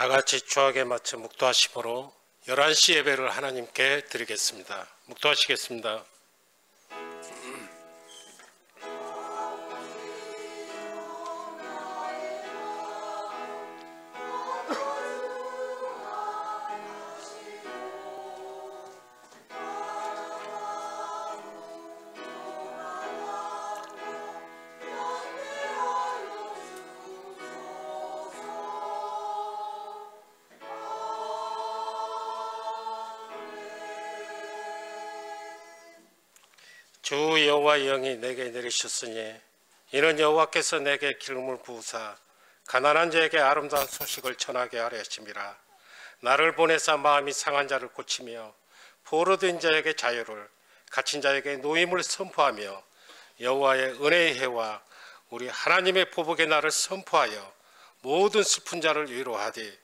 다 같이 주악에 맞춰 묵도하심으로 11시 예배를 하나님께 드리겠습니다. 묵도하시겠습니다. 주 여호와의 영이 내게 내리셨으니 이는 여호와께서 내게 기름을 부으사 가난한 자에게 아름다운 소식을 전하게 하려 하심이라. 나를 보내사 마음이 상한 자를 고치며 포로된 자에게 자유를, 갇힌 자에게 노임을 선포하며 여호와의 은혜의 해와 우리 하나님의 보복의 날을 선포하여 모든 슬픈 자를 위로하되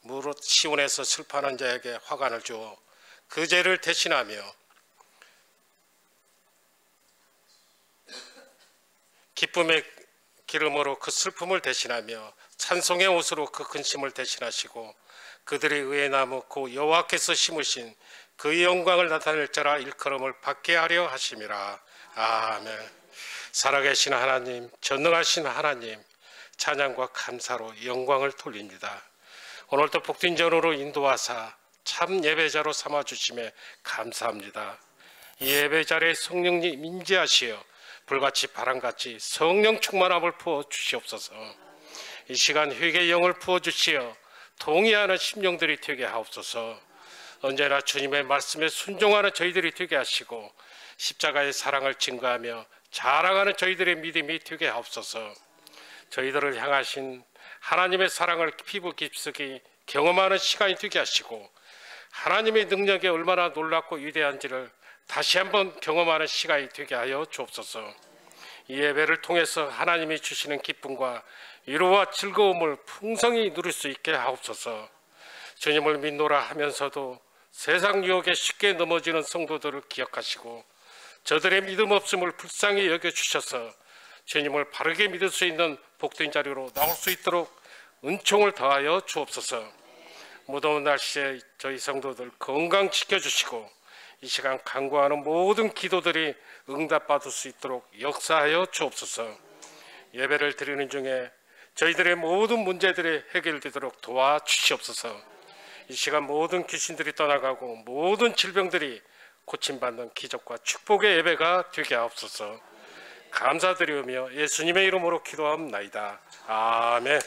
무릇 시온에서 슬퍼하는 자에게 화관을 주어 그 죄를 대신하며 기쁨의 기름으로 그 슬픔을 대신하며 찬송의 옷으로 그 근심을 대신하시고 그들의 의의 나무 곧 여호와께서 심으신 그의 영광을 나타낼 자라 일컬음을 받게 하려 하심이라. 아멘. 살아계신 하나님, 전능하신 하나님, 찬양과 감사로 영광을 돌립니다. 오늘도 복된 전으로 인도하사 참 예배자로 삼아주심에 감사합니다. 이 예배자리에 성령님 임재하시어 불같이 바람같이 성령 충만함을 부어 주시옵소서. 이 시간 회개의 영을 부어 주시어 동의하는 심령들이 되게 하옵소서. 언제나 주님의 말씀에 순종하는 저희들이 되게 하시고 십자가의 사랑을 증거하며 자랑하는 저희들의 믿음이 되게 하옵소서. 저희들을 향하신 하나님의 사랑을 피부 깊숙이 경험하는 시간이 되게 하시고 하나님의 능력이 얼마나 놀랍고 위대한지를 다시 한번 경험하는 시간이 되게 하여 주옵소서. 이 예배를 통해서 하나님이 주시는 기쁨과 위로와 즐거움을 풍성히 누릴 수 있게 하옵소서. 주님을 믿노라 하면서도 세상 유혹에 쉽게 넘어지는 성도들을 기억하시고 저들의 믿음 없음을 불쌍히 여겨주셔서 주님을 바르게 믿을 수 있는 복된 자리로 나올 수 있도록 은총을 더하여 주옵소서. 무더운 날씨에 저희 성도들 건강 지켜주시고 이 시간 간구하는 모든 기도들이 응답받을 수 있도록 역사하여 주옵소서. 예배를 드리는 중에 저희들의 모든 문제들이 해결되도록 도와주시옵소서. 이 시간 모든 귀신들이 떠나가고 모든 질병들이 고침받는 기적과 축복의 예배가 되게 하옵소서. 감사드리며 예수님의 이름으로 기도합나이다. 아멘.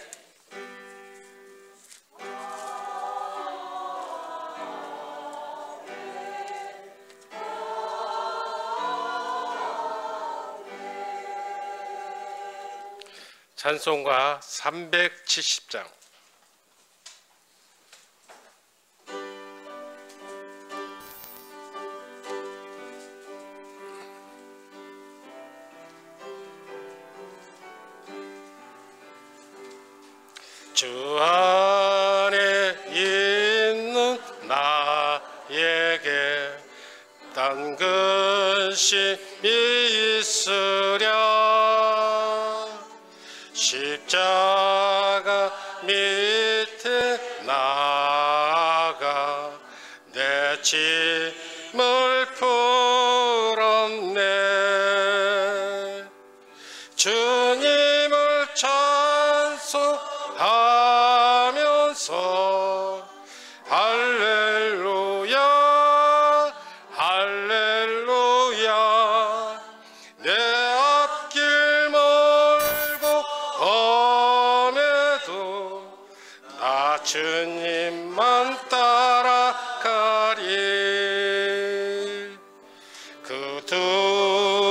찬송가 370장. 주 안에 있는 나에게 딴 근심이 있으랴. 십자가 밑에 나가 내 짐을 풀었네. 주님을 찬송하면서 할렐루야 할렐루야. 내 앞길 멀고 험해도 나 주님만 따라가리. 그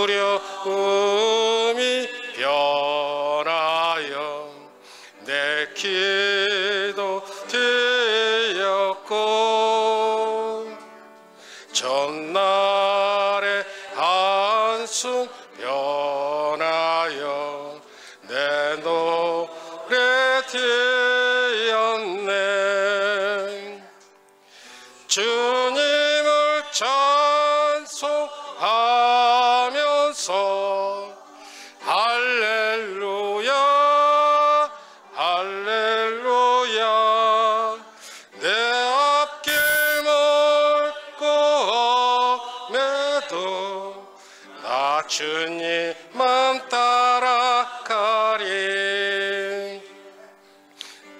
두려움이 변하여 내 기도 되었고 전날의 한숨 변하여 내 노래 되었네. 주님을 찬송하면서 할렐루야 할렐루야. 나 주님 맘 따라가리.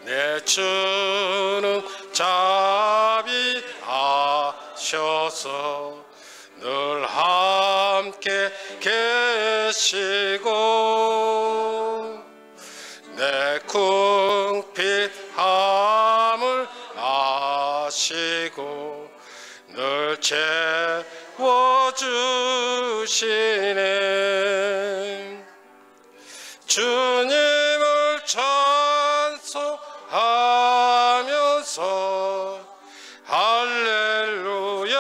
내 주는 자비하셔서 늘 함께 계시고 내 궁핍함을 아시고 늘 채워주시네. 주님을 찬송하면서 할렐루야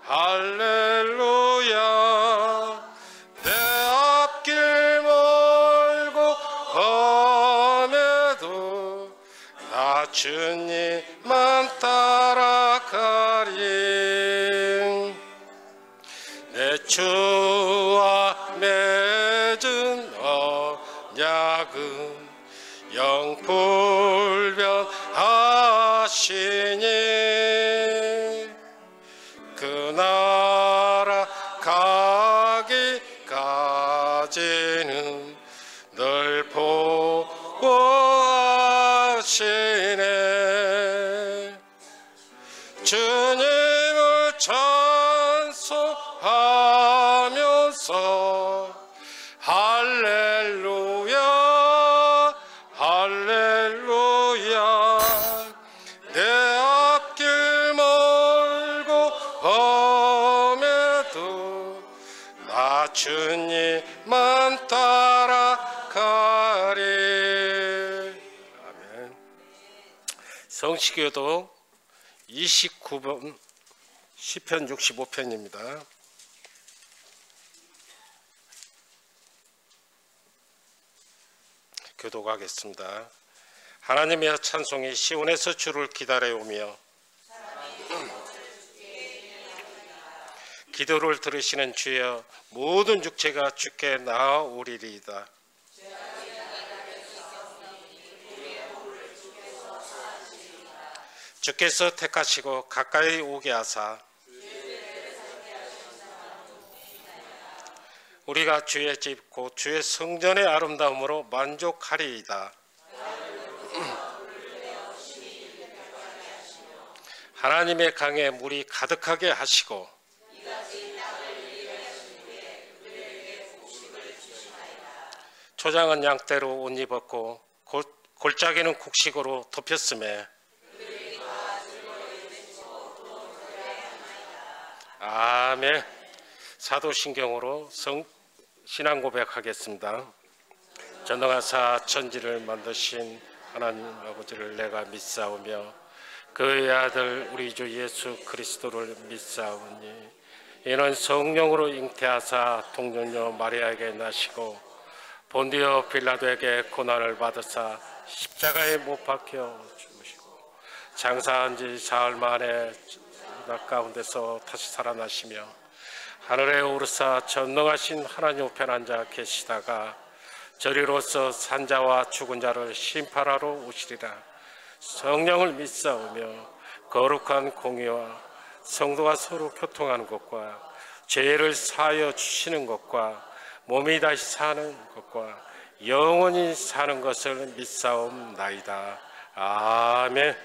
할렐루야. 내 앞길 멀고 험해도 나 주님만 따라가리. 내 주와 맺은 언약은 영불변하시니 그 나라 가기까지는 늘 보호하시네. 주님을 찬송하면서 할렐루야 할렐루야. 내 앞길 멀고 험해도 나 주님만 따라가리. 아멘. 성시교도 29번 시편 65편입니다. 교독하겠습니다. 하나님의 찬송이 시온에서 주를 기다려오며 기도를 들으시는 주여 모든 육체가 주께 나아오리이다. 주께서 택하시고 가까이 오게 하사 우리가 주의 집 곧 주의 성전의 아름다움으로 만족하리이다. 하나님의 강에 물이 가득하게 하시고 초장은 양떼로 옷 입었고 골짜기는 곡식으로 덮였음에 아멘. 사도신경으로 신앙 고백하겠습니다. 전능하사 천지를 만드신 하나님 아버지를 내가 믿사오며 그의 아들 우리 주 예수 그리스도를 믿사오니 이는 성령으로 잉태하사 동정녀 마리아에게 나시고 본디오 빌라도에게 고난을 받으사 십자가에 못 박혀 죽으시고 장사한 지 사흘 만에 가운데서 다시 살아나시며 하늘에 오르사 전능하신 하나님 우편 앉아 계시다가 저리로서 산자와 죽은 자를 심판하러 오시리라. 성령을 믿사오며 거룩한 공의와 성도가 서로 교통하는 것과 죄를 사하여 주시는 것과 몸이 다시 사는 것과 영원히 사는 것을 믿사옵나이다. 아멘.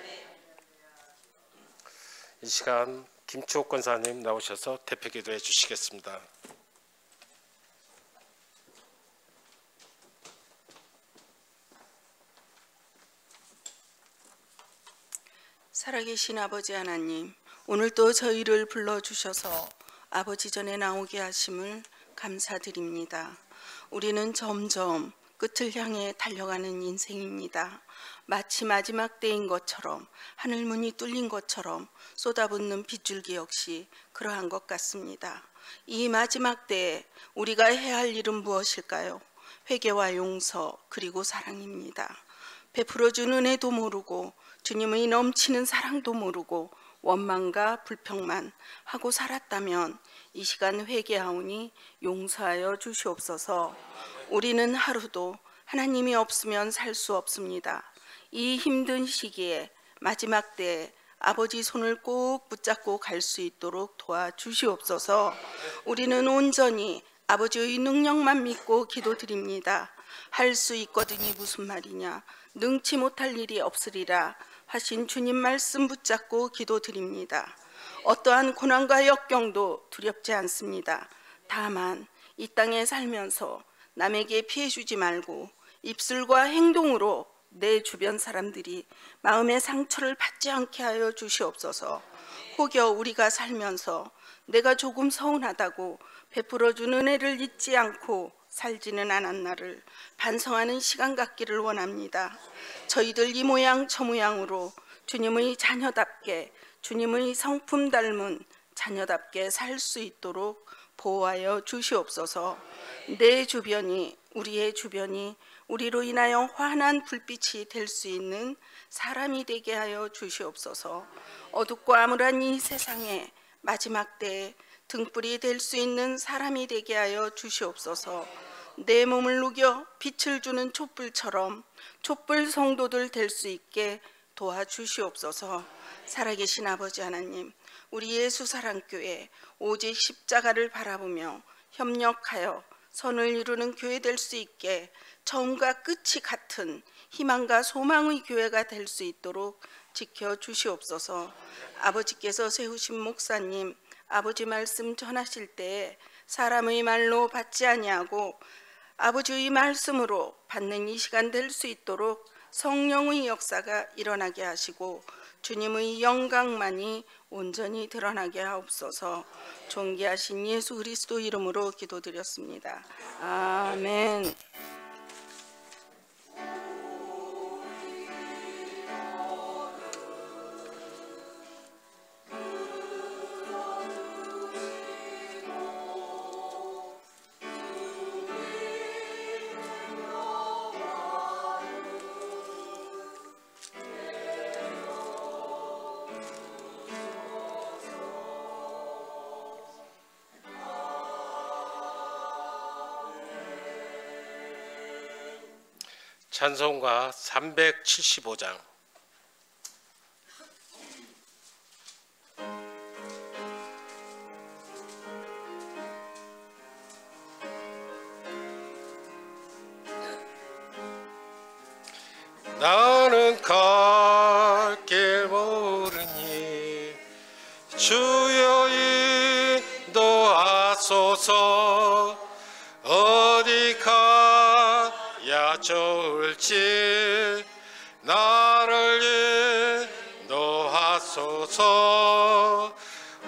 이 시간 김치옥 권사님 나오셔서 대표 기도해 주시겠습니다. 살아계신 아버지 하나님, 오늘도 저희를 불러주셔서 아버지 전에 나오게 하심을 감사드립니다. 우리는 점점 끝을 향해 달려가는 인생입니다. 마치 마지막 때인 것처럼, 하늘문이 뚫린 것처럼 쏟아붓는 빗줄기 역시 그러한 것 같습니다. 이 마지막 때에 우리가 해야 할 일은 무엇일까요? 회개와 용서 그리고 사랑입니다. 베풀어준 은혜도 모르고 주님의 넘치는 사랑도 모르고 원망과 불평만 하고 살았다면 이 시간 회개하오니 용서하여 주시옵소서. 우리는 하루도 하나님이 없으면 살 수 없습니다. 이 힘든 시기에 마지막 때에 아버지 손을 꼭 붙잡고 갈 수 있도록 도와주시옵소서. 우리는 온전히 아버지의 능력만 믿고 기도드립니다. 할 수 있거든이 무슨 말이냐, 능치 못할 일이 없으리라 하신 주님 말씀 붙잡고 기도드립니다. 어떠한 고난과 역경도 두렵지 않습니다. 다만 이 땅에 살면서 남에게 피해 주지 말고 입술과 행동으로 내 주변 사람들이 마음의 상처를 받지 않게 하여 주시옵소서. 혹여 우리가 살면서 내가 조금 서운하다고 베풀어준 은혜를 잊지 않고 살지는 않았나를 반성하는 시간 갖기를 원합니다. 저희들 이 모양 저 모양으로 주님의 자녀답게, 주님의 성품 닮은 자녀답게 살 수 있도록 보호하여 주시옵소서. 내 주변이, 우리의 주변이 우리로 인하여 환한 불빛이 될 수 있는 사람이 되게 하여 주시옵소서. 어둡고 암울한 이 세상에 마지막 때에 등불이 될 수 있는 사람이 되게 하여 주시옵소서. 내 몸을 녹여 빛을 주는 촛불처럼 촛불 성도들 될 수 있게 도와주시옵소서. 살아계신 아버지 하나님, 우리 예수사랑교회 오직 십자가를 바라보며 협력하여 선을 이루는 교회 될 수 있게 처음과 끝이 같은 희망과 소망의 교회가 될 수 있도록 지켜주시옵소서. 아버지께서 세우신 목사님, 아버지 말씀 전하실 때에 사람의 말로 받지 아니하고 아버지의 말씀으로 받는 이 시간 될 수 있도록 성령의 역사가 일어나게 하시고 주님의 영광만이 온전히 드러나게 하옵소서. 존귀하신 예수 그리스도 이름으로 기도드렸습니다. 아멘. 찬송가 375장. 나는 갈 길 모르니 주여 인도하소서. 어디 가야 좋을지 나를 인도하소서.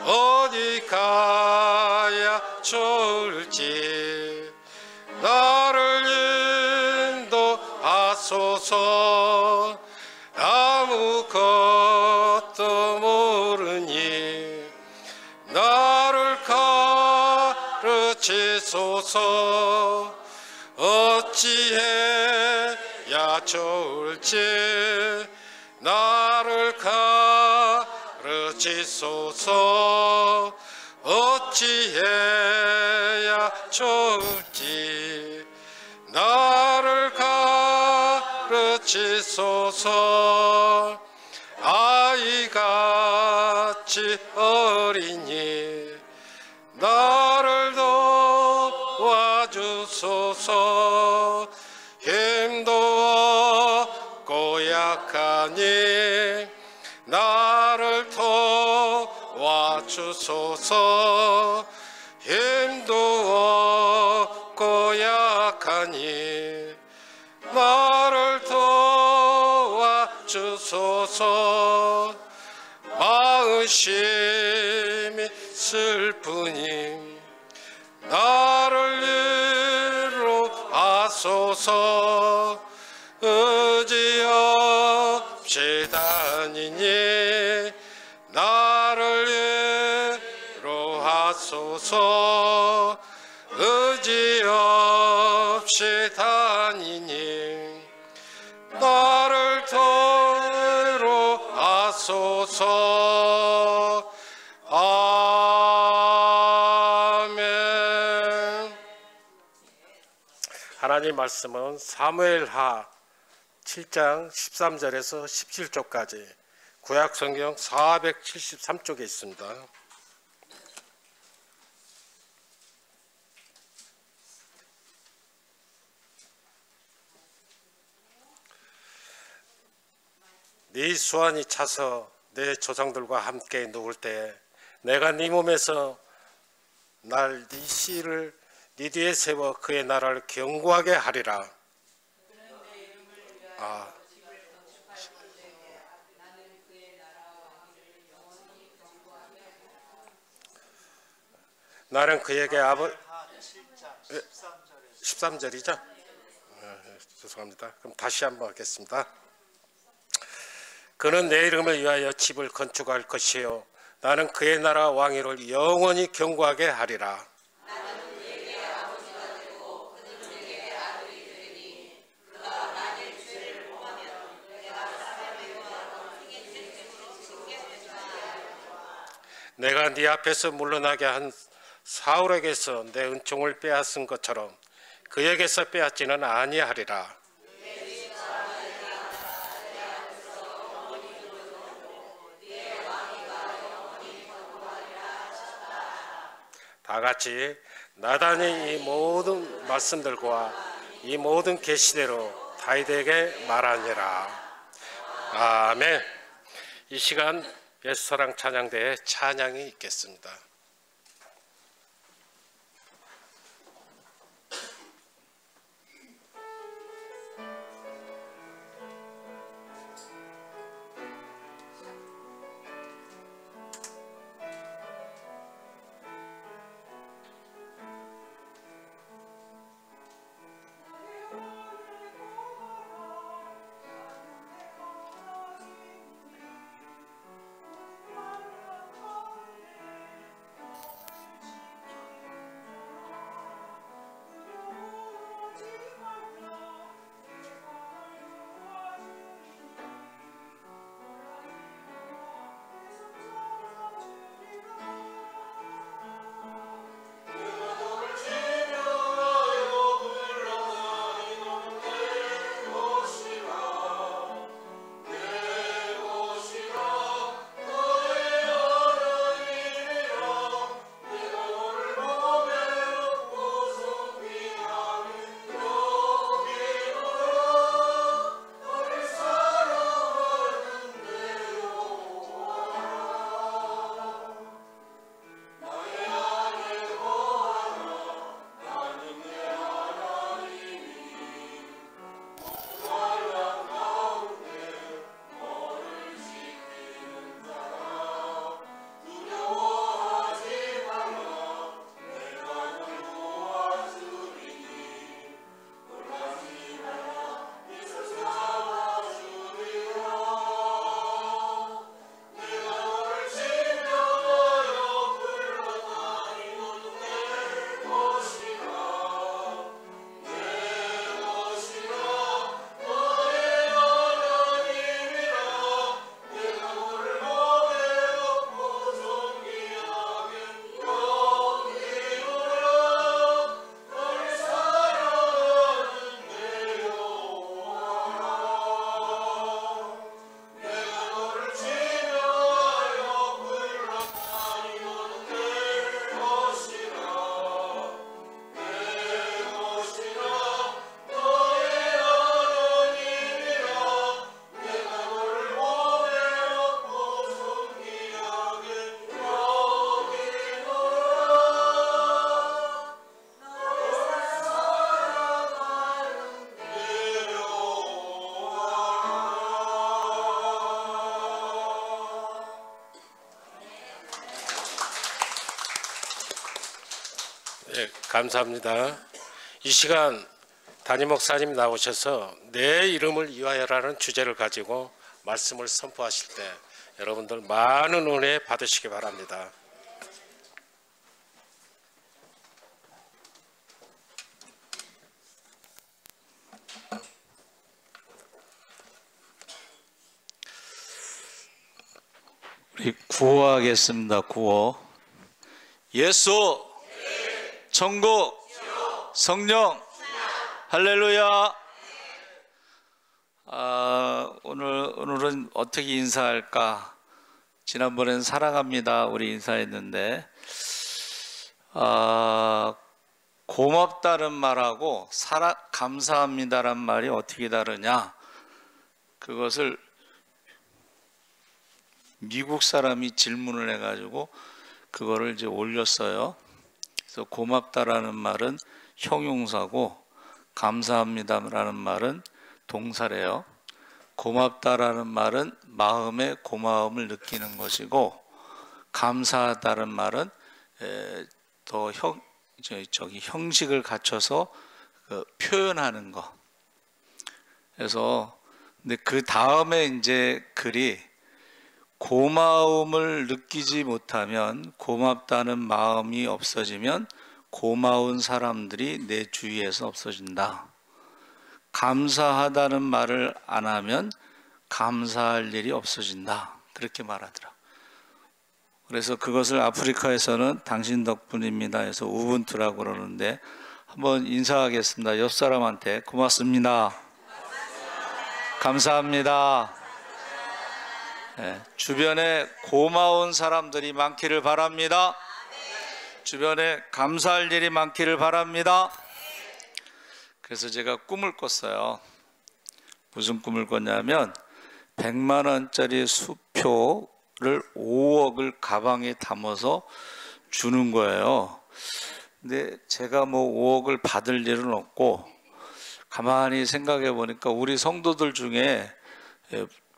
어디 가야 좋을지 나를 인도하소서. 아무것도 모르니 나를 가르치소서. 어찌해야 좋을지 나를 가르치소서. 어찌해야 좋을지 나를 가르치소서. 아이같이 어리니 나를 도와주소서. 힘도 없고 약하니 나를 도와주소서. 힘도 없고 약하니 나를 도와주소서. 마으심이 슬프니 나를 위로하소서. 의지 없이 다니니 나를 위로하소서. 의지 없이 다니니 나를 위로하소서. 아멘. 하나님 말씀은 사무엘하 7장 13절에서 17절까지 구약성경 473쪽에 있습니다. 네 수완이 차서 내 조상들과 함께 누울 때 내가 네 몸에서 날 네 씨를 네 뒤에 세워 그의 나라를 견고하게 하리라. 나는 그에게 13절이죠? 죄송합니다. 그럼 다시 한번 하겠습니다. 그는 내 이름을 위하여 집을 건축할 것이요 나는 그의 나라 왕위를 영원히 견고하게 하리라. 나는 그에게 아버지가 되고 그는 내게 아들이 되리니 그가 나의 죄를 범하면 내가 사람의 구하던 생애책으로 징계되지 아니하리라. 내가 네 앞에서 물러나게 한 사울에게서 내 은총을 빼앗은 것처럼 그에게서 빼앗지는 아니하리라. 다 같이 나단이 이 모든 말씀들과 이 모든 계시대로 다윗에게 말하니라. 아멘. 이 시간 예수사랑 찬양대에 찬양이 있겠습니다. 네, 감사합니다. 이 시간 담임 목사님 나오셔서 내 이름을 위하여라는 주제를 가지고 말씀을 선포하실 때 여러분들 많은 은혜 받으시기 바랍니다. 우리 구호하겠습니다. 구호. 예수, 천국, 성령, 할렐루야. 오늘은 어떻게 인사할까? 지난번엔 사랑합니다 우리 인사했는데, 고맙다는 말하고 감사합니다란 말이 어떻게 다르냐? 그것을 미국 사람이 질문을 해가지고 그거를 이제 올렸어요. 그래서 고맙다라는 말은 형용사고 감사합니다라는 말은 동사래요. 고맙다라는 말은 마음의 고마움을 느끼는 것이고, 감사하다는 말은 더 형식을 갖춰서 표현하는 거. 그래서 근데 그 다음에 이제 글이 고마움을 느끼지 못하면, 고맙다는 마음이 없어지면 고마운 사람들이 내 주위에서 없어진다. 감사하다는 말을 안 하면 감사할 일이 없어진다. 그렇게 말하더라. 그래서 그것을 아프리카에서는 당신 덕분입니다 해서 우분투라고 그러는데, 한번 인사하겠습니다. 옆 사람한테 고맙습니다. 감사합니다. 네, 주변에 고마운 사람들이 많기를 바랍니다. 주변에 감사할 일이 많기를 바랍니다. 그래서 제가 꿈을 꿨어요. 무슨 꿈을 꿨냐면 100만 원짜리 수표를 5억을 가방에 담아서 주는 거예요. 근데 제가 뭐 5억을 받을 일은 없고, 가만히 생각해 보니까 우리 성도들 중에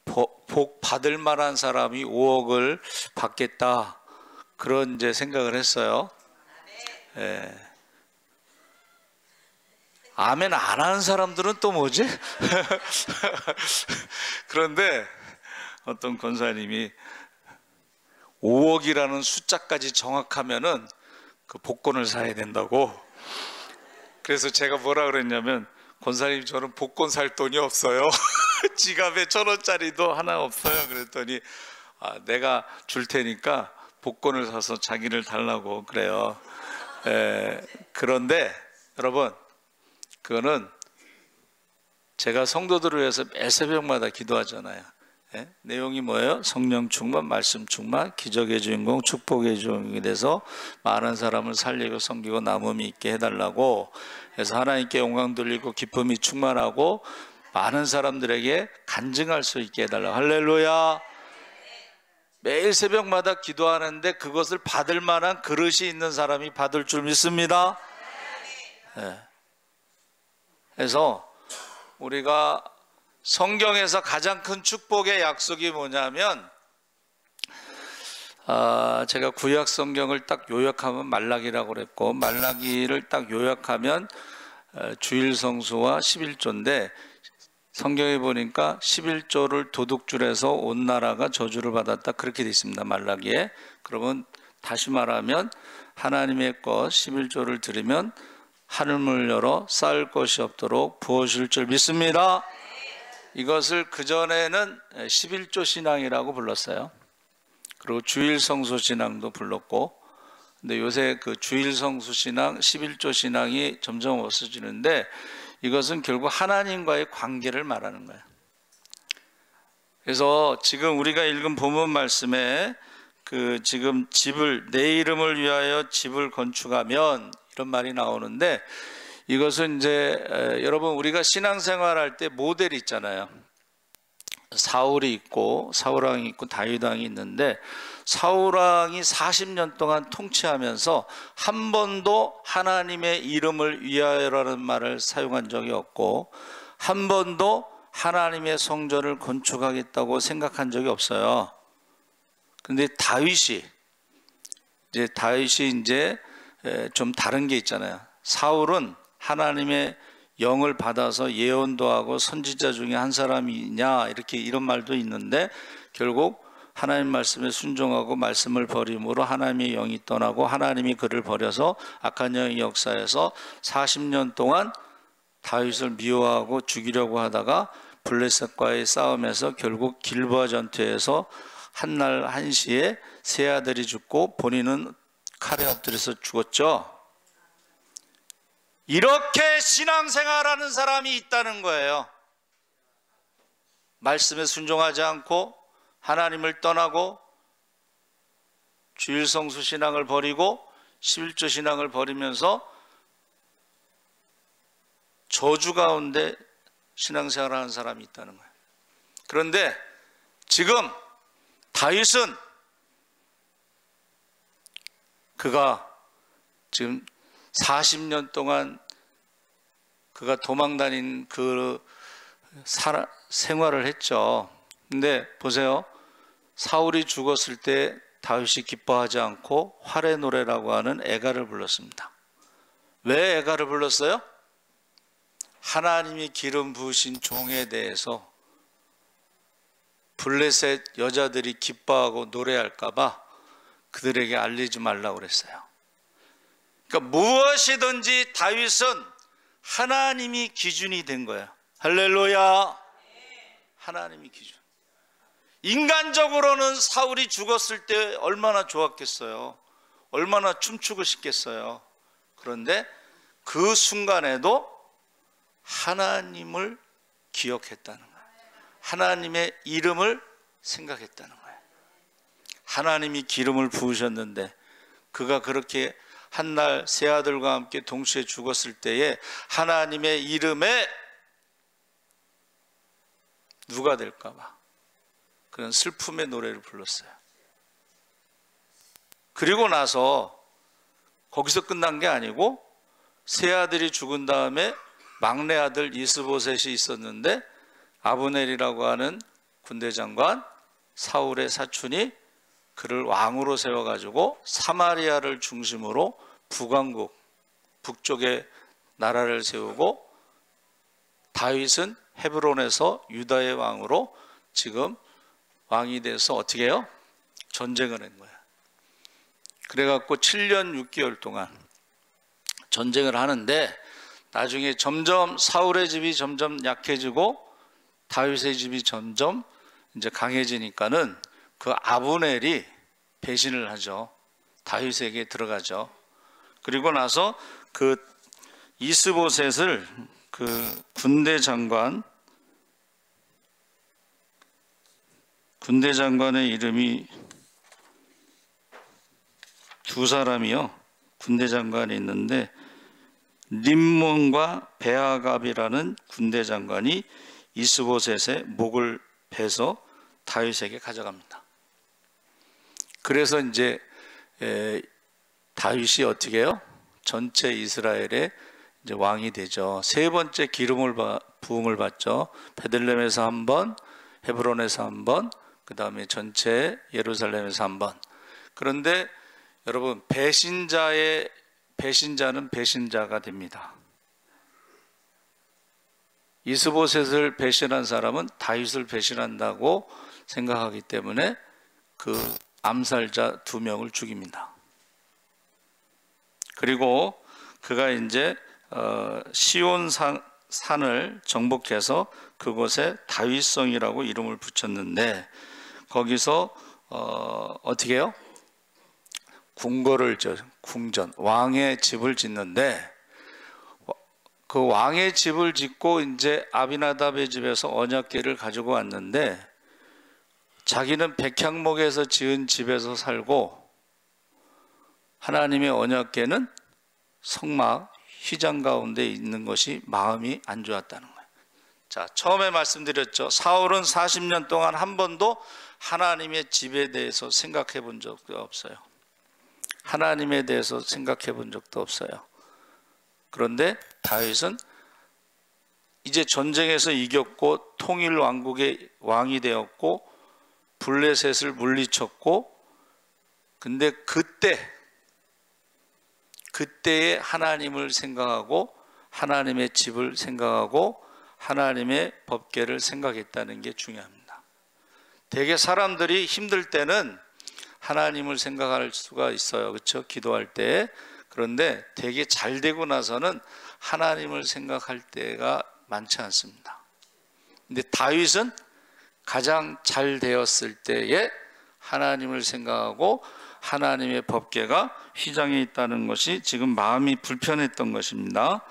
복 받을 만한 사람이 5억을 받겠다, 그런 이제 생각을 했어요. 예. 아멘 안 하는 사람들은 또 뭐지? 그런데 어떤 권사님이 5억이라는 숫자까지 정확하면은 그 복권을 사야 된다고. 그래서 제가 뭐라 그랬냐면, 권사님 저는 복권 살 돈이 없어요. 지갑에 1,000원짜리도 하나 없어요. 그랬더니 내가 줄 테니까 복권을 사서 자기를 달라고 그래요. 그런데 여러분, 그거는 제가 성도들을 위해서 매 새벽마다 기도하잖아요. 내용이 뭐예요? 성령 충만, 말씀 충만, 기적의 주인공, 축복의 주인공이 돼서 많은 사람을 살리고 섬기고 남음이 있게 해달라고. 그래서 하나님께 영광 돌리고 기쁨이 충만하고 많은 사람들에게 간증할 수 있게 해달라고. 할렐루야. 매일 새벽마다 기도하는데 그것을 받을 만한 그릇이 있는 사람이 받을 줄 믿습니다. 그래서 우리가 성경에서 가장 큰 축복의 약속이 뭐냐면, 제가 구약 성경을 딱 요약하면 말라기라고 그랬고, 말라기를 딱 요약하면 주일 성수와 11조인데, 성경에 보니까 11조를 도둑질해서 온 나라가 저주를 받았다, 그렇게 되어 있습니다. 말라기에. 그러면 다시 말하면 하나님의 것 11조를 들으면 하늘문을 열어 쌓을 것이 없도록 부어줄 줄 믿습니다. 이것을 그전에는 11조 신앙이라고 불렀어요. 그리고 주일 성수 신앙도 불렀고, 근데 요새 그 주일 성수 신앙, 11조 신앙이 점점 없어지는데, 이것은 결국 하나님과의 관계를 말하는 거예요. 그래서 지금 우리가 읽은 본문 말씀에 그 지금 내 이름을 위하여 집을 건축하면, 이런 말이 나오는데, 이것은 이제 여러분, 우리가 신앙생활할 때 모델이 있잖아요. 사울이 있고 사울왕이 있고 다윗왕이 있는데, 사울왕이 40년 동안 통치하면서 한 번도 하나님의 이름을 위하여라는 말을 사용한 적이 없고, 한 번도 하나님의 성전을 건축하겠다고 생각한 적이 없어요. 근데 다윗이 이제 좀 다른 게 있잖아요. 사울은 하나님의 영을 받아서 예언도 하고 선지자 중에 한 사람이냐, 이런 말도 있는데, 결국 하나님 말씀에 순종하고 말씀을 버림으로 하나님의 영이 떠나고 하나님이 그를 버려서 악한 영의 역사에서 40년 동안 다윗을 미워하고 죽이려고 하다가 블레셋과의 싸움에서 결국 길보아 전투에서 한날 한시에 세 아들이 죽고 본인은 칼에 엎드려서 죽었죠. 이렇게 신앙생활하는 사람이 있다는 거예요. 말씀에 순종하지 않고 하나님을 떠나고 주일성수 신앙을 버리고 11조 신앙을 버리면서 저주 가운데 신앙생활을 하는 사람이 있다는 거예요. 그런데 지금 다윗은 그가 지금 40년 동안 그가 도망다닌 그 생활을 했죠. 근데 보세요. 사울이 죽었을 때 다윗이 기뻐하지 않고 활의 노래라고 하는 애가를 불렀습니다. 왜 애가를 불렀어요? 하나님이 기름 부으신 종에 대해서 블레셋 여자들이 기뻐하고 노래할까 봐 그들에게 알리지 말라고 그랬어요. 그러니까 무엇이든지 다윗은 하나님이 기준이 된 거예요. 할렐루야. 하나님이 기준. 인간적으로는 사울이 죽었을 때 얼마나 좋았겠어요. 얼마나 춤추고 싶겠어요. 그런데 그 순간에도 하나님을 기억했다는 거예요. 하나님의 이름을 생각했다는 거예요. 하나님이 기름을 부으셨는데 그가 그렇게 한날 세 아들과 함께 동시에 죽었을 때에 하나님의 이름에 누가 될까 봐 그런 슬픔의 노래를 불렀어요. 그리고 나서 거기서 끝난 게 아니고 세 아들이 죽은 다음에 막내 아들 이스보셋이 있었는데 아브넬이라고 하는 군대 장관 사울의 사촌이 그를 왕으로 세워가지고 사마리아를 중심으로 북왕국 북쪽에 나라를 세우고 다윗은 헤브론에서 유다의 왕으로 지금 왕이 돼서 어떻게 해요? 전쟁을 한 거야. 그래갖고 7년 6개월 동안 전쟁을 하는데 나중에 점점 사울의 집이 점점 약해지고 다윗의 집이 점점 이제 강해지니까는 그 아브넬이 배신을 하죠. 다윗에게 들어가죠. 그리고 나서 그 이스보셋을 그 군대 장관의 이름이 두 사람이요. 군대 장관이 있는데 림몬과 베아갑이라는 군대 장관이 이스보셋의 목을 베서 다윗에게 가져갑니다. 그래서 이제 다윗이 어떻게 해요? 전체 이스라엘의 이제 왕이 되죠. 세 번째 부음을 받죠. 베들레헴에서 한 번, 헤브론에서 한 번, 그 다음에 전체 예루살렘에서 한 번. 그런데 여러분 배신자는 배신자가 됩니다. 이스보셋을 배신한 사람은 다윗을 배신한다고 생각하기 때문에 그 암살자 2명을 죽입니다. 그리고 그가 이제 시온 산을 정복해서 그곳에 다윗성이라고 이름을 붙였는데 거기서 어떻게 해요? 궁전 왕의 집을 짓는데 그 왕의 집을 짓고 이제 아비나답의 집에서 언약궤를 가지고 왔는데 자기는 백향목에서 지은 집에서 살고 하나님의 언약궤는 성막 휘장 가운데 있는 것이 마음이 안 좋았다는 거예요. 자, 처음에 말씀드렸죠. 사울은 40년 동안 한 번도 하나님의 집에 대해서 생각해 본 적도 없어요. 하나님에 대해서 생각해 본 적도 없어요. 그런데 다윗은 이제 전쟁에서 이겼고 통일 왕국의 왕이 되었고 블레셋을 물리쳤고 근데 그때에 하나님을 생각하고 하나님의 집을 생각하고 하나님의 법궤를 생각했다는 게 중요합니다. 대개 사람들이 힘들 때는 하나님을 생각할 수가 있어요. 그렇죠? 기도할 때. 그런데 되게 잘 되고 나서는 하나님을 생각할 때가 많지 않습니다. 근데 다윗은 가장 잘 되었을 때에 하나님을 생각하고 하나님의 법궤가 휘장에 있다는 것이 지금 마음이 불편했던 것입니다.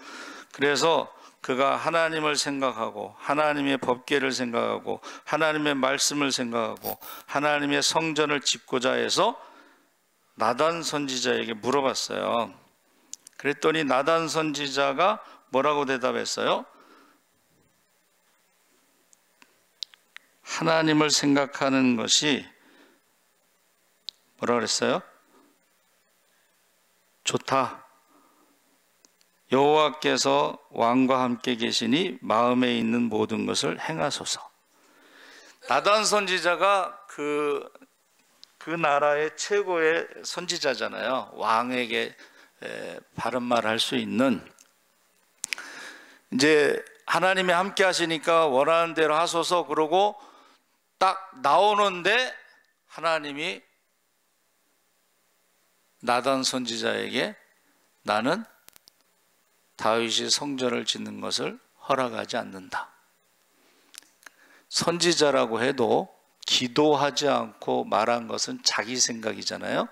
그래서 그가 하나님을 생각하고 하나님의 법궤를 생각하고 하나님의 말씀을 생각하고 하나님의 성전을 짓고자 해서 나단 선지자에게 물어봤어요. 그랬더니 나단 선지자가 뭐라고 대답했어요? 하나님을 생각하는 것이 뭐라 그랬어요? 좋다. 여호와께서 왕과 함께 계시니 마음에 있는 모든 것을 행하소서. 나단 선지자가 그 나라의 최고의 선지자잖아요. 왕에게 바른 말을 할 수 있는. 이제 하나님이 함께 하시니까 원하는 대로 하소서 그러고 딱 나오는데 하나님이 나단 선지자에게 나는 다윗이 성전을 짓는 것을 허락하지 않는다. 선지자라고 해도 기도하지 않고 말한 것은 자기 생각이잖아요.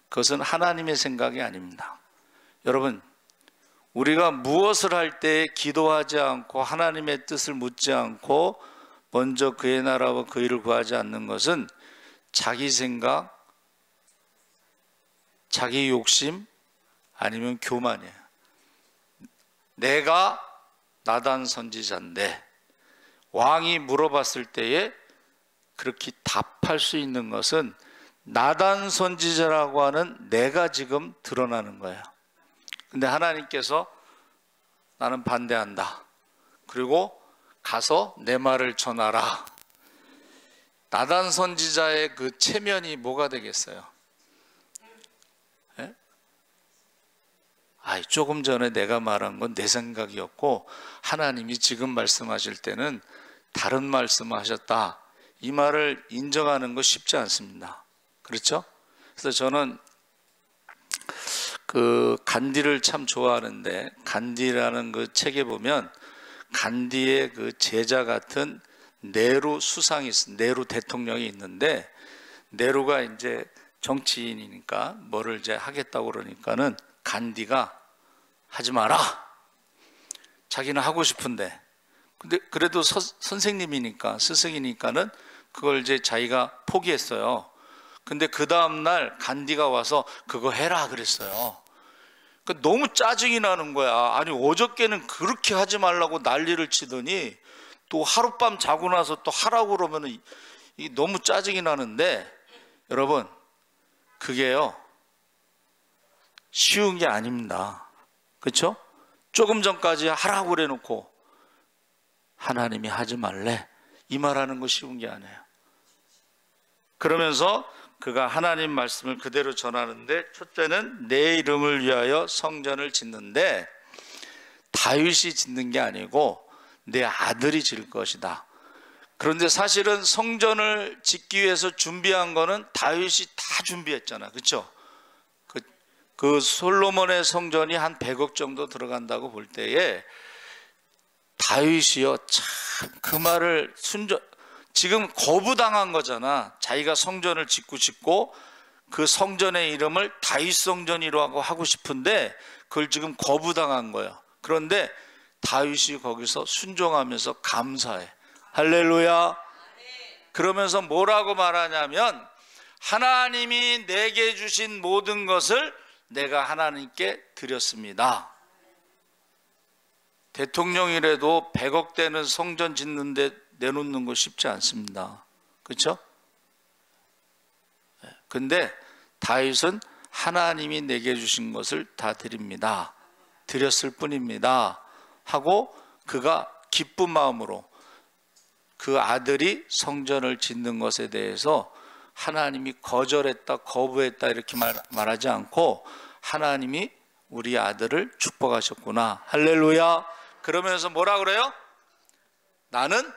그것은 하나님의 생각이 아닙니다. 여러분, 우리가 무엇을 할 때 기도하지 않고 하나님의 뜻을 묻지 않고 먼저 그의 나라와 그 일을 구하지 않는 것은 자기 생각, 자기 욕심 아니면 교만이에요. 내가 나단 선지자인데 왕이 물어봤을 때에 그렇게 답할 수 있는 것은 나단 선지자라고 하는 내가 지금 드러나는 거예요. 근데 하나님께서 나는 반대한다. 그리고 가서 내 말을 전하라. 나단 선지자의 그 체면이 뭐가 되겠어요? 조금 전에 내가 말한 건 내 생각이었고 하나님이 지금 말씀하실 때는 다른 말씀을 하셨다. 이 말을 인정하는 거 쉽지 않습니다. 그렇죠? 그래서 저는 그 간디를 참 좋아하는데 간디라는 그 책에 보면 간디의 그 제자 같은 네루 수상이 네루 대통령이 있는데 네루가 이제 정치인이니까 뭐를 이제 하겠다고 그러니까는 간디가 하지 마라. 자기는 하고 싶은데 근데 그래도 선생님이니까 스승이니까는 그걸 이제 자기가 포기했어요. 근데 그 다음날 간디가 와서 그거 해라 그랬어요. 그러니까 너무 짜증이 나는 거야. 아니 어저께는 그렇게 하지 말라고 난리를 치더니 또 하룻밤 자고 나서 또 하라고 그러면 이게 너무 짜증이 나는데 여러분 그게요 쉬운 게 아닙니다. 그렇죠? 조금 전까지 하라고 그래 놓고 하나님이 하지 말래 이 말하는 거 쉬운 게 아니에요. 그러면서 그가 하나님 말씀을 그대로 전하는데 첫째는 내 이름을 위하여 성전을 짓는데 다윗이 짓는 게 아니고 내 아들이 질 것이다. 그런데 사실은 성전을 짓기 위해서 준비한 거는 다윗이 다 준비했잖아. 그렇죠? 그 솔로몬의 성전이 한 100억 정도 들어간다고 볼 때에 다윗이요 참 그 말을 지금 거부당한 거잖아. 자기가 성전을 짓고 싶고 그 성전의 이름을 다윗 성전이라고 하고 싶은데 그걸 지금 거부당한 거예요. 그런데 다윗이 거기서 순종하면서 감사해. 할렐루야. 그러면서 뭐라고 말하냐면 하나님이 내게 주신 모든 것을 내가 하나님께 드렸습니다. 대통령이라도 100억 되는 성전 짓는데 내놓는 거 쉽지 않습니다. 그렇죠? 근데 다윗은 하나님이 내게 주신 것을 다 드립니다. 드렸을 뿐입니다. 하고 그가 기쁜 마음으로 그 아들이 성전을 짓는 것에 대해서 하나님이 거절했다, 거부했다 이렇게 말하지 않고 하나님이 우리 아들을 축복하셨구나. 할렐루야. 그러면서 뭐라 그래요? 나는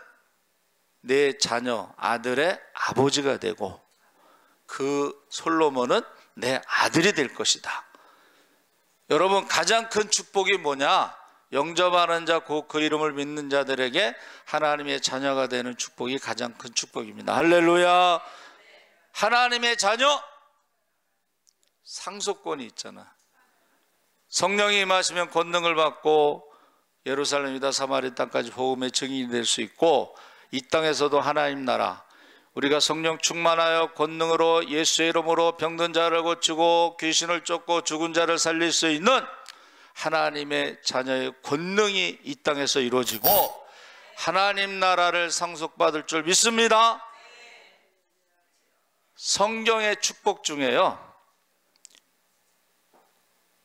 내 자녀 아들의 아버지가 되고 그 솔로몬은 내 아들이 될 것이다. 여러분 가장 큰 축복이 뭐냐? 영접하는 자, 그 이름을 믿는 자들에게 하나님의 자녀가 되는 축복이 가장 큰 축복입니다. 할렐루야. 하나님의 자녀 상속권이 있잖아. 성령이 임하시면 권능을 받고 예루살렘 유다 사마리 땅까지 복음의 증인이 될 수 있고, 이 땅에서도 하나님 나라, 우리가 성령 충만하여 권능으로 예수의 이름으로 병든 자를 고치고 귀신을 쫓고 죽은 자를 살릴 수 있는 하나님의 자녀의 권능이 이 땅에서 이루어지고 하나님 나라를 상속받을 줄 믿습니다. 성경의 축복 중에요,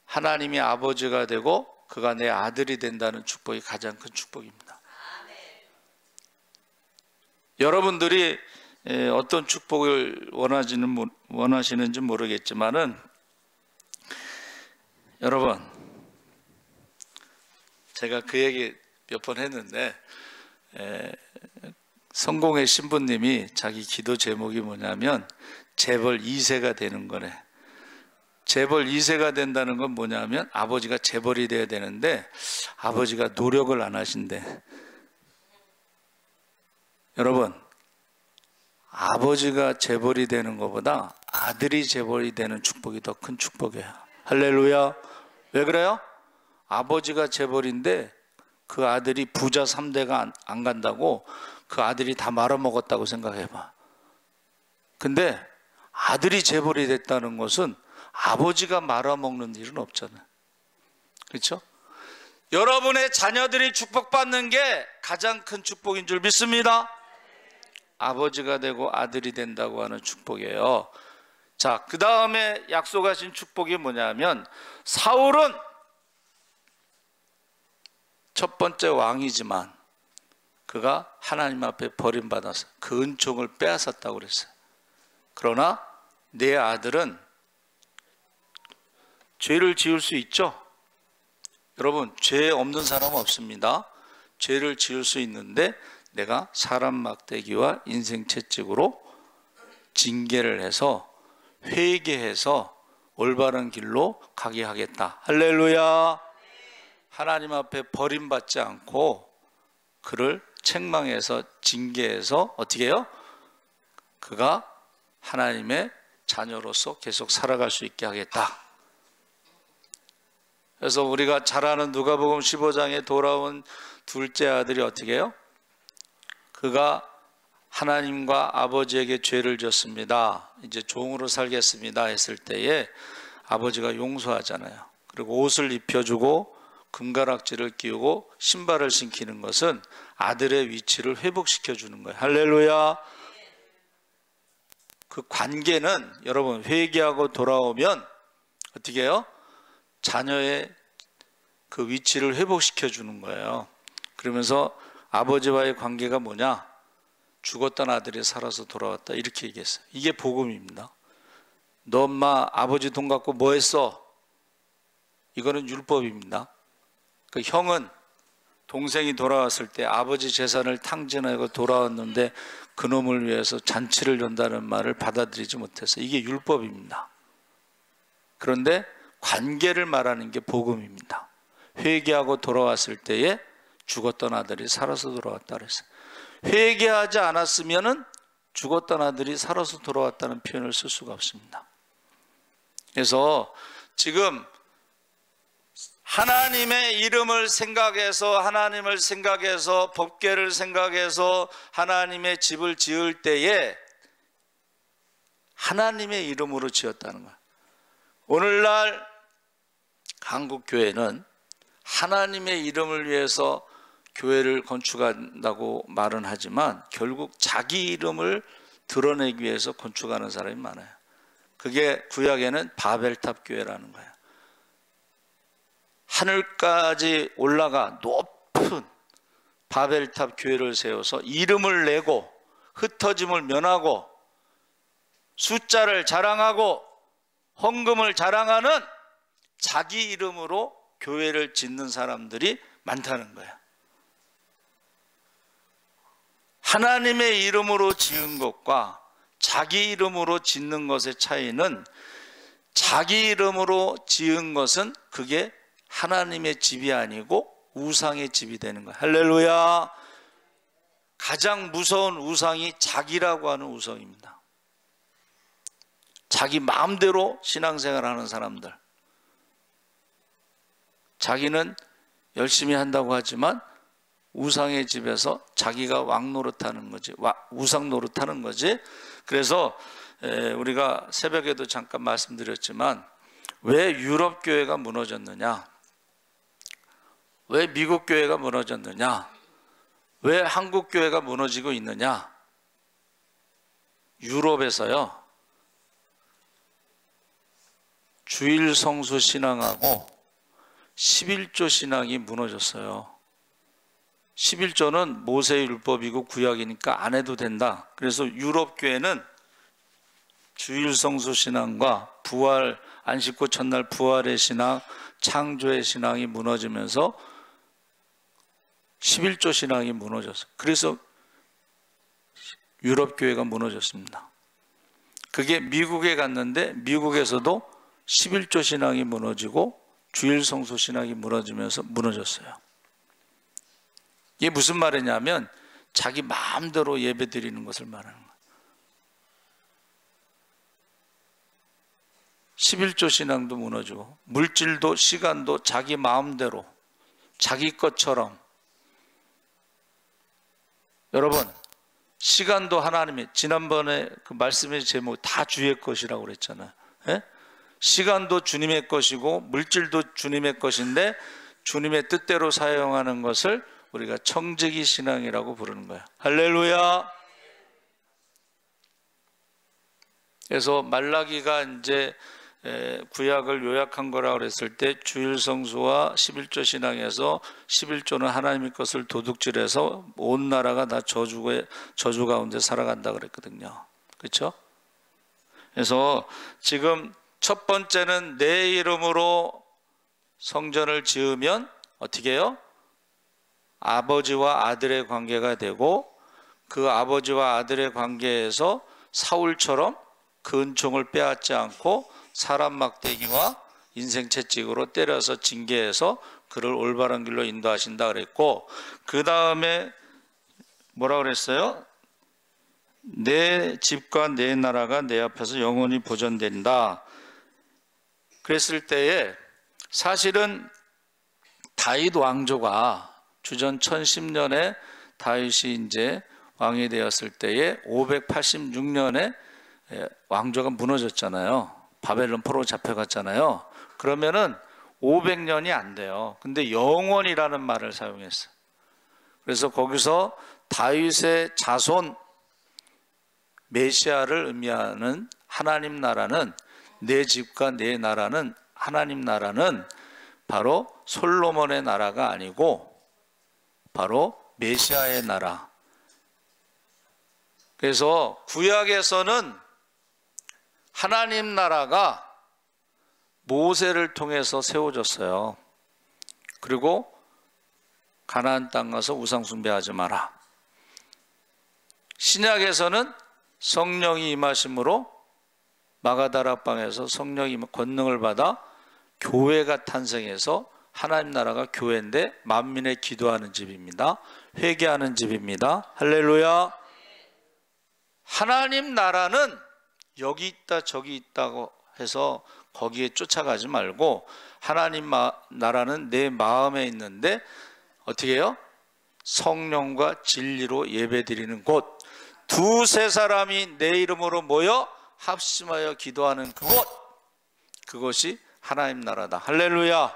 하나님이 아버지가 되고 그가 내 아들이 된다는 축복이 가장 큰 축복입니다. 여러분들이 어떤 축복을 원하시는지 모르겠지만은, 여러분, 제가 그 얘기 몇 번 했는데, 성공의 신부님이 자기 기도 제목이 뭐냐면 재벌 2세가 되는 거래. 재벌 2세가 된다는 건 뭐냐면 아버지가 재벌이 돼야 되는데 아버지가 노력을 안 하신대. 여러분, 아버지가 재벌이 되는 것보다 아들이 재벌이 되는 축복이 더 큰 축복이에요. 할렐루야. 왜 그래요? 아버지가 재벌인데 그 아들이 부자 3대가 안 간다고 그 아들이 다 말아먹었다고 생각해봐. 근데 아들이 재벌이 됐다는 것은 아버지가 말아먹는 일은 없잖아요. 그렇죠? 여러분의 자녀들이 축복받는 게 가장 큰 축복인 줄 믿습니다. 아버지가 되고 아들이 된다고 하는 축복이에요. 자, 그 다음에 약속하신 축복이 뭐냐면, 사울은 첫 번째 왕이지만 그가 하나님 앞에 버림받아서 그 은총을 빼앗았다고 그랬어요. 그러나 내 아들은 죄를 지을 수 있죠. 여러분, 죄 없는 사람은 없습니다. 죄를 지을 수 있는데 내가 사람 막대기와 인생 채찍으로 징계를 해서 회개해서 올바른 길로 가게 하겠다. 할렐루야. 하나님 앞에 버림받지 않고 그를 책망해서 징계해서 어떻게 해요? 그가 하나님의 자녀로서 계속 살아갈 수 있게 하겠다. 그래서 우리가 잘 아는 누가복음 15장에 돌아온 둘째 아들이 어떻게 해요? 그가 하나님과 아버지에게 죄를 졌습니다. 이제 종으로 살겠습니다 했을 때에 아버지가 용서하잖아요. 그리고 옷을 입혀주고 금가락지를 끼우고 신발을 신기는 것은 아들의 위치를 회복시켜 주는 거예요. 할렐루야. 그 관계는 여러분, 회개하고 돌아오면 어떻게 해요? 자녀의 그 위치를 회복시켜 주는 거예요. 그러면서 아버지와의 관계가 뭐냐? 죽었던 아들이 살아서 돌아왔다, 이렇게 얘기했어요. 이게 복음입니다. 너 엄마 아버지 돈 갖고 뭐 했어? 이거는 율법입니다. 그 형은 동생이 돌아왔을 때 아버지 재산을 탕진하고 돌아왔는데 그놈을 위해서 잔치를 연다는 말을 받아들이지 못해서, 이게 율법입니다. 그런데 관계를 말하는 게 복음입니다. 회개하고 돌아왔을 때에 죽었던 아들이 살아서 돌아왔다 그랬어요. 회개하지 않았으면은 죽었던 아들이 살아서 돌아왔다는 표현을 쓸 수가 없습니다. 그래서 지금 하나님의 이름을 생각해서, 하나님을 생각해서, 법궤를 생각해서 하나님의 집을 지을 때에 하나님의 이름으로 지었다는 거예요. 오늘날 한국교회는 하나님의 이름을 위해서 교회를 건축한다고 말은 하지만 결국 자기 이름을 드러내기 위해서 건축하는 사람이 많아요. 그게 구약에는 바벨탑 교회라는 거예요. 하늘까지 올라가 높은 바벨탑 교회를 세워서 이름을 내고 흩어짐을 면하고 숫자를 자랑하고 헌금을 자랑하는 자기 이름으로 교회를 짓는 사람들이 많다는 거예요. 하나님의 이름으로 지은 것과 자기 이름으로 짓는 것의 차이는, 자기 이름으로 지은 것은 그게 하나님의 집이 아니고 우상의 집이 되는 거예요. 할렐루야. 가장 무서운 우상이 자기라고 하는 우상입니다. 자기 마음대로 신앙생활하는 사람들, 자기는 열심히 한다고 하지만 우상의 집에서 자기가 왕 노릇하는 거지, 우상 노릇하는 거지. 그래서 우리가 새벽에도 잠깐 말씀드렸지만 왜 유럽 교회가 무너졌느냐, 왜 미국 교회가 무너졌느냐, 왜 한국 교회가 무너지고 있느냐. 유럽에서요, 주일 성수 신앙하고 11조 신앙이 무너졌어요. 11조는 모세율법이고 구약이니까 안 해도 된다. 그래서 유럽 교회는 주일 성수 신앙과 부활, 안식구 첫날 부활의 신앙, 창조의 신앙이 무너지면서 11조 신앙이 무너졌어요. 그래서 유럽 교회가 무너졌습니다. 그게 미국에 갔는데 미국에서도 11조 신앙이 무너지고 주일 성수 신앙이 무너지면서 무너졌어요. 이게 무슨 말이냐면 자기 마음대로 예배 드리는 것을 말하는 거예요. 11조 신앙도 무너지고 물질도 시간도 자기 마음대로 자기 것처럼. 여러분, 시간도 하나님의, 지난번에 그 말씀의 제목 다 주의 것이라고 그랬잖아요. 예? 시간도 주님의 것이고 물질도 주님의 것인데 주님의 뜻대로 사용하는 것을 우리가 청지기 신앙이라고 부르는 거야. 할렐루야. 그래서 말라기가 이제 구약을 요약한 거라고 그랬을 때 주일 성수와 11조 신앙에서 11조는 하나님의 것을 도둑질해서 온 나라가 다 저주 가운데 살아간다 그랬거든요. 그렇죠? 그래서 지금 첫 번째는 내 이름으로 성전을 지으면 어떻게 해요? 아버지와 아들의 관계가 되고 그 아버지와 아들의 관계에서 사울처럼 그 은총을 빼앗지 않고 사람 막대기와 인생 채찍으로 때려서 징계해서 그를 올바른 길로 인도하신다 그랬고, 그 다음에 뭐라 그랬어요? 내 집과 내 나라가 내 앞에서 영원히 보존된다 그랬을 때에 사실은 다윗 왕조가 주전 1010년에 다윗이 이제 왕이 되었을 때에 586년에 왕조가 무너졌잖아요. 바벨론 포로 잡혀갔잖아요. 그러면은 500년이 안 돼요. 근데 영원이라는 말을 사용했어요. 그래서 거기서 다윗의 자손 메시아를 의미하는 하나님 나라는, 내 집과 내 나라는, 하나님 나라는 바로 솔로몬의 나라가 아니고 바로 메시아의 나라. 그래서 구약에서는 하나님 나라가 모세를 통해서 세워졌어요. 그리고 가나안 땅 가서 우상 숭배하지 마라. 신약에서는 성령이 임하심으로 마가다락방에서 성령이 권능을 받아 교회가 탄생해서 하나님 나라가 교회인데 만민의 기도하는 집입니다. 회개하는 집입니다. 할렐루야. 하나님 나라는 여기 있다 저기 있다고 해서 거기에 쫓아가지 말고 하나님 나라는 내 마음에 있는데 어떻게 해요? 성령과 진리로 예배드리는 곳, 두세 사람이 내 이름으로 모여 합심하여 기도하는 그곳, 그것이 하나님 나라다. 할렐루야.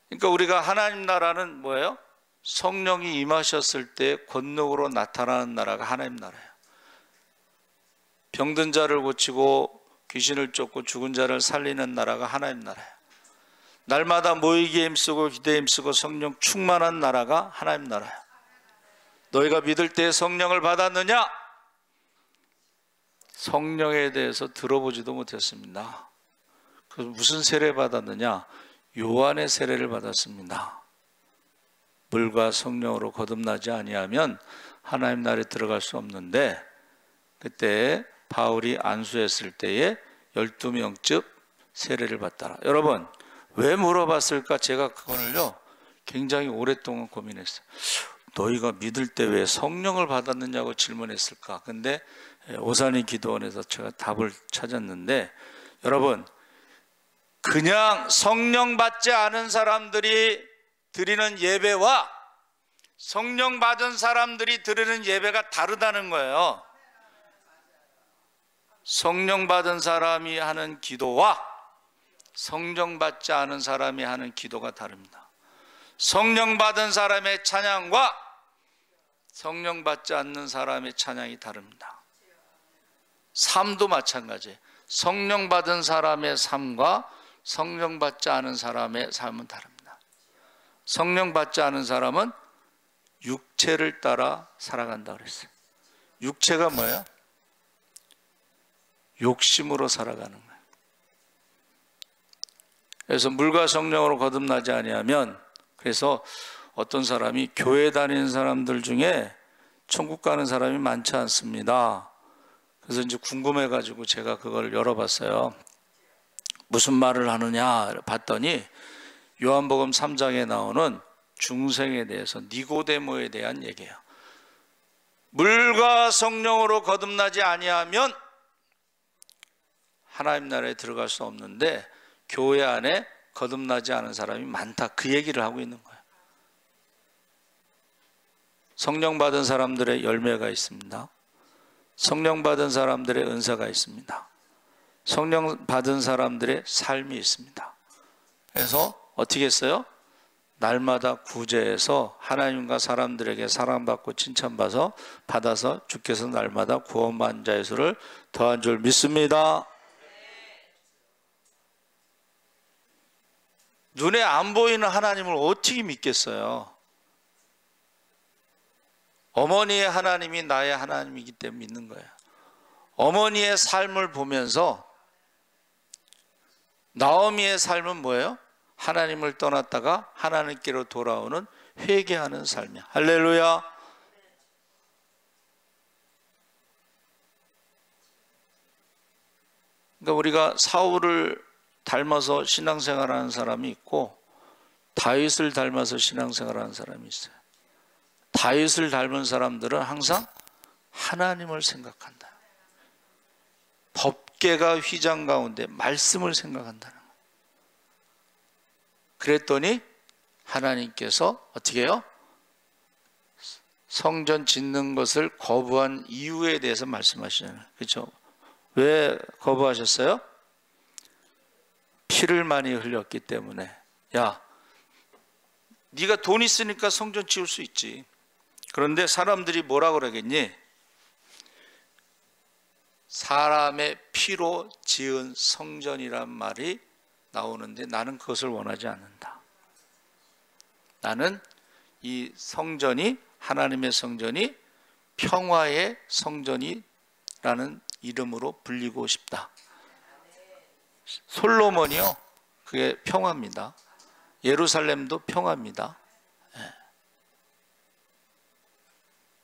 그러니까 우리가 하나님 나라는 뭐예요? 성령이 임하셨을 때 권능으로 나타나는 나라가 하나님 나라예요. 병든 자를 고치고 귀신을 쫓고 죽은 자를 살리는 나라가 하나님 나라예요. 날마다 모이기에 힘쓰고 기도에 힘쓰고 성령 충만한 나라가 하나님 나라예요. 너희가 믿을 때 성령을 받았느냐? 성령에 대해서 들어보지도 못했습니다. 그래서 무슨 세례 받았느냐? 요한의 세례를 받았습니다. 물과 성령으로 거듭나지 아니하면 하나님 나라에 들어갈 수 없는데, 그때 바울이 안수했을 때에 12명쯤 세례를 받더라. 여러분, 왜 물어봤을까? 제가 그거를요 굉장히 오랫동안 고민했어요. 너희가 믿을 때 왜 성령을 받았느냐고 질문했을까? 근데 오산이 기도원에서 제가 답을 찾았는데, 여러분, 그냥 성령 받지 않은 사람들이 드리는 예배와 성령 받은 사람들이 드리는 예배가 다르다는 거예요. 성령 받은 사람이 하는 기도와 성령 받지 않은 사람이 하는 기도가 다릅니다. 성령 받은 사람의 찬양과 성령 받지 않는 사람의 찬양이 다릅니다. 삶도 마찬가지예요. 성령 받은 사람의 삶과 성령 받지 않은 사람의 삶은 다릅니다. 성령 받지 않은 사람은 육체를 따라 살아간다 그랬어요. 육체가 뭐예요? 욕심으로 살아가는 거예요. 그래서 물과 성령으로 거듭나지 아니하면, 그래서 어떤 사람이 교회 다니는 사람들 중에 천국 가는 사람이 많지 않습니다. 그래서 이제 궁금해가지고 제가 그걸 열어봤어요. 무슨 말을 하느냐 봤더니 요한복음 3장에 나오는 중생에 대해서, 니고데모에 대한 얘기예요. 물과 성령으로 거듭나지 아니하면 하나님 나라에 들어갈 수 없는데 교회 안에 거듭나지 않은 사람이 많다, 그 얘기를 하고 있는 거예요. 성령 받은 사람들의 열매가 있습니다. 성령 받은 사람들의 은사가 있습니다. 성령 받은 사람들의 삶이 있습니다. 그래서 어떻게 했어요? 날마다 구제해서 하나님과 사람들에게 사랑받고 칭찬받아서 주께서 날마다 구원받은 자의 수를 더한 줄 믿습니다. 눈에 안 보이는 하나님을 어떻게 믿겠어요? 어머니의 하나님이 나의 하나님이기 때문에 믿는 거예요. 어머니의 삶을 보면서 나오미의 삶은 뭐예요? 하나님을 떠났다가 하나님께로 돌아오는 회개하는 삶이야. 할렐루야. 그러니까 우리가 사울을 닮아서 신앙생활하는 사람이 있고 다윗을 닮아서 신앙생활하는 사람이 있어요. 다윗을 닮은 사람들은 항상 하나님을 생각한다. 법궤가 휘장 가운데 말씀을 생각한다는 거예요. 그랬더니 하나님께서 어떻게 해요? 성전 짓는 것을 거부한 이유에 대해서 말씀하시잖아요. 그렇죠? 왜 거부하셨어요? 피를 많이 흘렸기 때문에. 야, 네가 돈 있으니까 성전 지을 수 있지. 그런데 사람들이 뭐라 그러겠니? 사람의 피로 지은 성전이란 말이 나오는데 나는 그것을 원하지 않는다. 나는 이 성전이, 하나님의 성전이 평화의 성전이라는 이름으로 불리고 싶다. 솔로몬이요, 그게 평화입니다. 예루살렘도 평화입니다.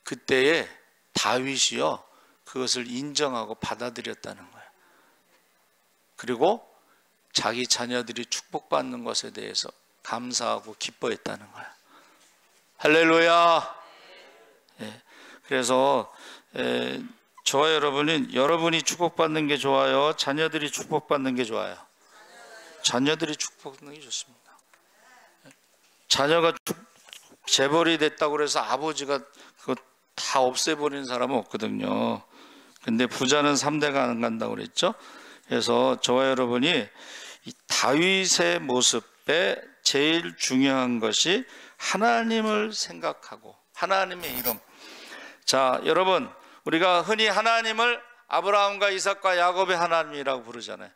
그때에 다윗이요, 그것을 인정하고 받아들였다는 거예요. 그리고 자기 자녀들이 축복받는 것에 대해서 감사하고 기뻐했다는 거예요. 할렐루야. 그래서 저와 여러분이 축복받는 게 좋아요? 자녀들이 축복받는 게 좋아요? 자녀들이 축복받는 게 좋습니다. 자녀가 재벌이 됐다고 해서 아버지가 그거 다 없애버리는 사람은 없거든요. 근데 부자는 3대가 안 간다고 그랬죠. 그래서 저와 여러분이 이 다윗의 모습에 제일 중요한 것이 하나님을 생각하고 하나님의 이름. 자, 여러분, 우리가 흔히 하나님을 아브라함과 이삭과 야곱의 하나님이라고 부르잖아요.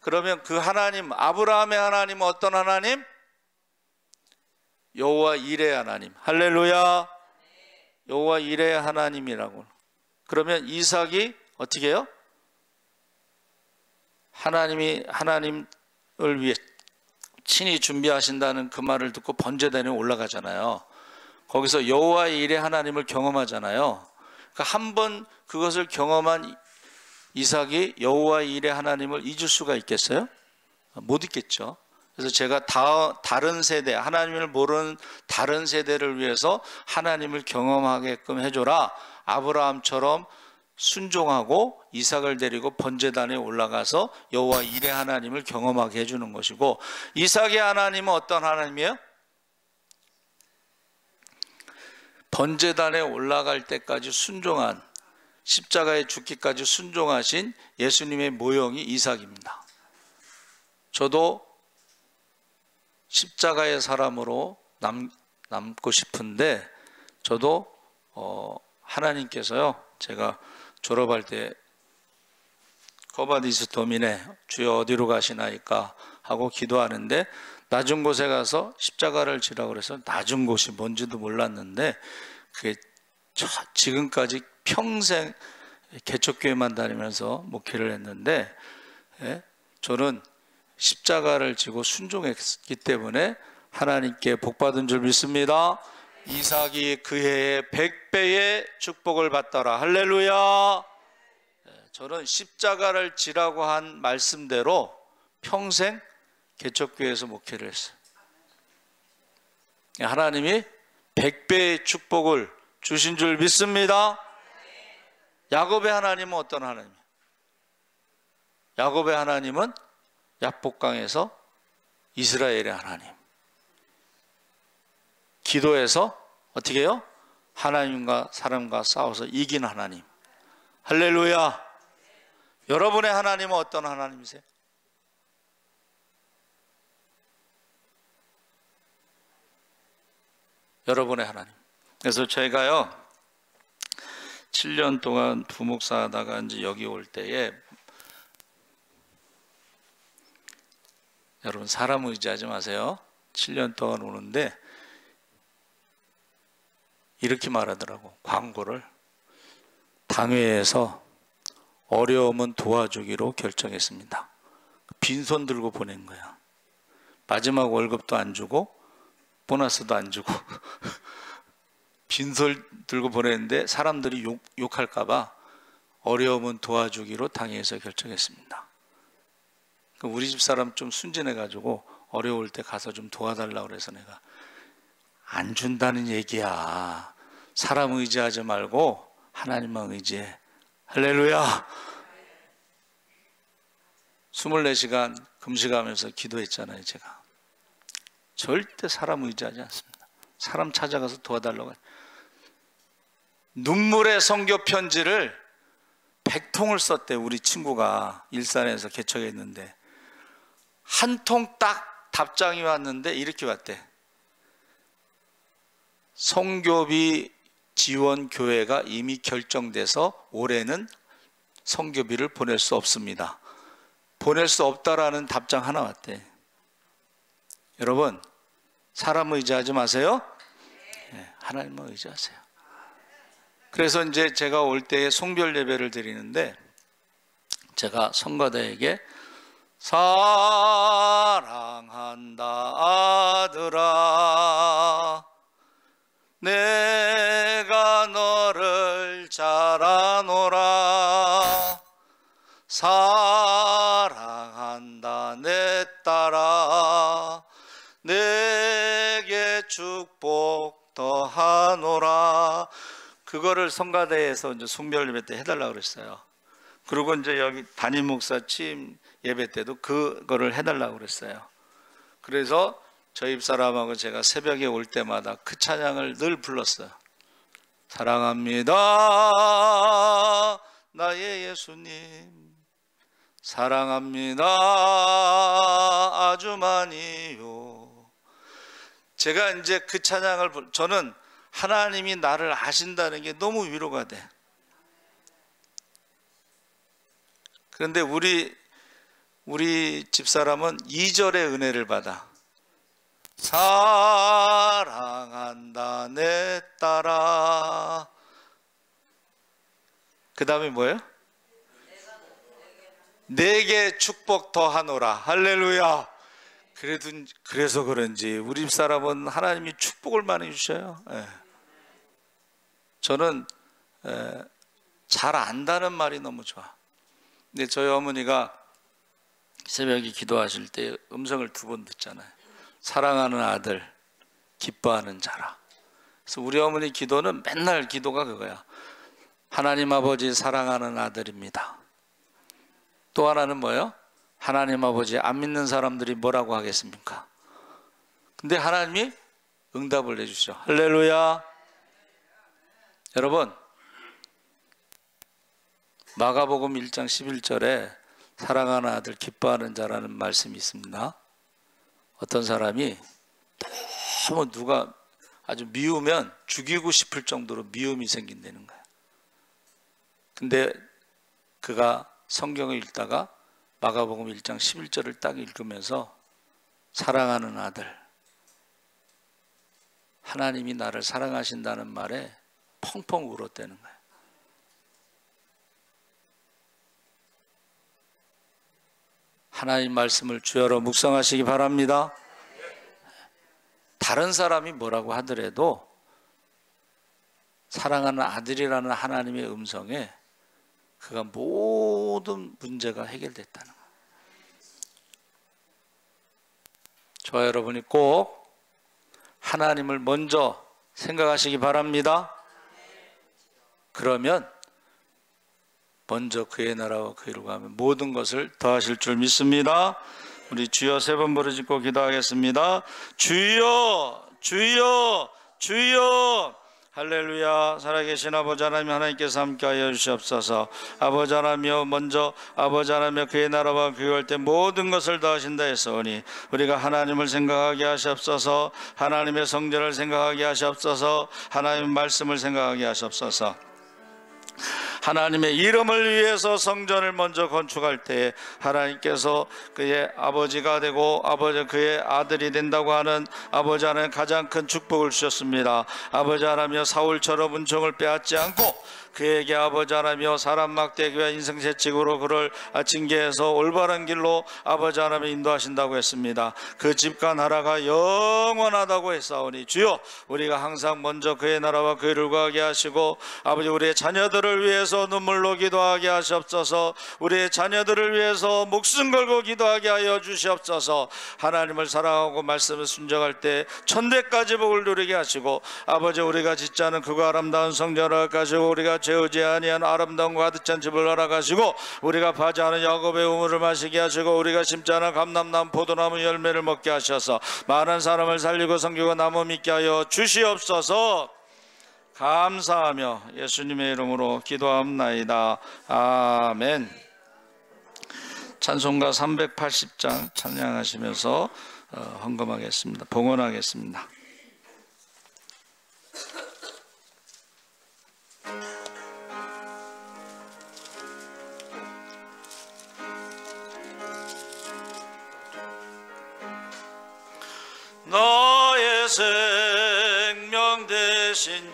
그러면 그 하나님, 아브라함의 하나님은 어떤 하나님? 여호와 이레의 하나님. 할렐루야. 여호와 이레의 하나님이라고. 그러면 이삭이 어떻게 해요? 하나님이 하나님을 위해 친히 준비하신다는 그 말을 듣고 번제단에 올라가잖아요. 거기서 여호와 이레의 하나님을 경험하잖아요. 그러니까 한번 그것을 경험한 이삭이 여호와 이레의 하나님을 잊을 수가 있겠어요? 못 잊겠죠. 그래서 제가 다른 세대, 하나님을 모르는 다른 세대를 위해서 하나님을 경험하게끔 해줘라. 아브라함처럼 순종하고 이삭을 데리고 번제단에 올라가서 여호와 일의 하나님을 경험하게 해주는 것이고, 이삭의 하나님은 어떤 하나님이에요? 번제단에 올라갈 때까지 순종한, 십자가에 죽기까지 순종하신 예수님의 모형이 이삭입니다. 저도 십자가의 사람으로 남고 싶은데, 저도 하나님께서요, 제가 졸업할 때 거바디스 도미네 주여 어디로 가시나이까 하고 기도하는데, 낮은 곳에 가서 십자가를 지라고 그래서 낮은 곳이 뭔지도 몰랐는데, 그게 지금까지 평생 개척교회만 다니면서 목회를 했는데, 저는 십자가를 지고 순종했기 때문에 하나님께 복받은 줄 믿습니다. 이삭이 그 해에 100배의 축복을 받더라. 할렐루야. 저는 십자가를 지라고 한 말씀대로 평생 개척교회에서 목회를 했어요. 하나님이 100배의 축복을 주신 줄 믿습니다. 야곱의 하나님은 어떤 하나님이에요? 야곱의 하나님은 약복강에서 이스라엘의 하나님, 기도해서 어떻게 해요? 하나님과 사람과 싸워서 이긴 하나님. 할렐루야. 여러분의 하나님은 어떤 하나님이세요? 여러분의 하나님. 그래서 제가요 7년 동안 부목사 하다가 이제 여기 올 때에, 여러분 사람 의지하지 마세요. 7년 동안 오는데 이렇게 말하더라고. 광고를 당회에서 어려움은 도와주기로 결정했습니다. 빈손 들고 보낸 거야. 마지막 월급도 안 주고 보너스도 안 주고 빈손 들고 보냈는데 사람들이 욕할까 봐 어려움은 도와주기로 당회에서 결정했습니다. 우리 집 사람 좀 순진해 가지고 어려울 때 가서 좀 도와달라고 그래서 내가 안 준다는 얘기야. 사람 의지하지 말고 하나님만 의지해. 할렐루야. 24시간 금식하면서 기도했잖아요. 제가 절대 사람 의지하지 않습니다. 사람 찾아가서 도와달라고 해요. 눈물의 선교 편지를 100통을 썼대. 우리 친구가 일산에서 개척했는데 한 통 딱 답장이 왔는데 이렇게 왔대. 선교비 지원 교회가 이미 결정돼서 올해는 선교비를 보낼 수 없습니다. 보낼 수 없다라는 답장 하나 왔대. 여러분 사람 의지하지 마세요. 네, 하나님만 의지하세요. 그래서 이제 제가 올 때에 송별 예배를 드리는데, 제가 성가대에게 사랑한다 아들아, 내가 너를 잘 아노라. 사랑한다 내 딸아, 내게 축복 더하노라. 그거를 성가대에서 이제 송별 예배 때 해달라고 그랬어요. 그리고 이제 여기 담임 목사 취임 예배 때도 그거를 해달라고 그랬어요. 그래서 저희 집사람하고 제가 새벽에 올 때마다 그 찬양을 늘 불렀어요. 사랑합니다 나의 예수님, 사랑합니다 아주 많이요. 제가 이제 그 찬양을, 저는 하나님이 나를 아신다는 게 너무 위로가 돼. 그런데 우리 집사람은 2절의 은혜를 받아. 사랑한다 내 딸아. 그 다음에 뭐예요? 내게 축복 더하노라. 할렐루야. 그래서 그런지 우리 집사람은 하나님이 축복을 많이 주셔요. 예. 저는 잘 안다는 말이 너무 좋아. 근데 저희 어머니가 새벽에 기도하실 때 음성을 2번 듣잖아요. 사랑하는 아들, 기뻐하는 자라. 그래서 우리 어머니 기도는 맨날 기도가 그거야. 하나님 아버지 사랑하는 아들입니다. 또 하나는 뭐예요? 하나님 아버지 안 믿는 사람들이 뭐라고 하겠습니까? 근데 하나님이 응답을 해주시죠. 할렐루야. 여러분, 마가복음 1장 11절에 사랑하는 아들 기뻐하는 자라는 말씀이 있습니다. 어떤 사람이 너무 누가 아주 미우면 죽이고 싶을 정도로 미움이 생긴다는 거예요. 근데 그가 성경을 읽다가 마가복음 1장 11절을 딱 읽으면서 사랑하는 아들, 하나님이 나를 사랑하신다는 말에 펑펑 울었다는 거예요. 하나님 말씀을 주여로 묵상하시기 바랍니다. 다른 사람이 뭐라고 하더라도 사랑하는 아들이라는 하나님의 음성에 그가 모든 문제가 해결됐다는 거예요. 저와 여러분이 꼭 하나님을 먼저 생각하시기 바랍니다. 그러면 먼저 그의 나라와 그의 일을 구하면 모든 것을 더하실 줄 믿습니다. 우리 주여 세 번 부르짖고 기도하겠습니다. 주여, 주여, 주여. 할렐루야. 살아계신 아버지 하나님, 하나님께서 함께하여 주시옵소서. 아버지 하나님이여, 먼저 아버지 하나님이여 그의 나라와 구할 때 모든 것을 더하신다 했사오니 우리가 하나님을 생각하게 하시옵소서. 하나님의 성전을 생각하게 하시옵소서. 하나님의 말씀을 생각하게 하시옵소서. 하나님의 이름을 위해서 성전을 먼저 건축할 때에 하나님께서 그의 아버지가 되고 그의 아들이 된다고 하는 아버지 하나님 가장 큰 축복을 주셨습니다. 아버지 하나님이여 사울처럼 은총을 빼앗지 않고 그에게 아버지 하나님이여 사람 막대기와 인생 채찍으로 그를 징계해서 올바른 길로 아버지 하나님이 인도하신다고 했습니다. 그 집과 나라가 영원하다고 했사오니 주여, 우리가 항상 먼저 그의 나라와 그의 일을 구하게 하시고 아버지 우리의 자녀들을 위해서 눈물로 기도하게 하시옵소서. 우리의 자녀들을 위해서 목숨 걸고 기도하게 하여 주시옵소서. 하나님을 사랑하고 말씀을 순종할 때 천대까지 복을 누리게 하시고 아버지 우리가 짓지 않은 그가 아름다운 성전을 가지고 우리가 재우지 아니한 아름다운 가득 찬 집을 허락하시고 우리가 파지 않은 야곱의 우물을 마시게 하시고 우리가 심지 않은 감람나무 포도나무 열매를 먹게 하셔서 많은 사람을 살리고 섬기고 나무 믿게 하여 주시옵소서. 감사하며 예수님의 이름으로 기도합나이다. 아멘. 찬송가 380장 찬양하시면서 헌금하겠습니다. 봉헌하겠습니다. 나의 생명 되신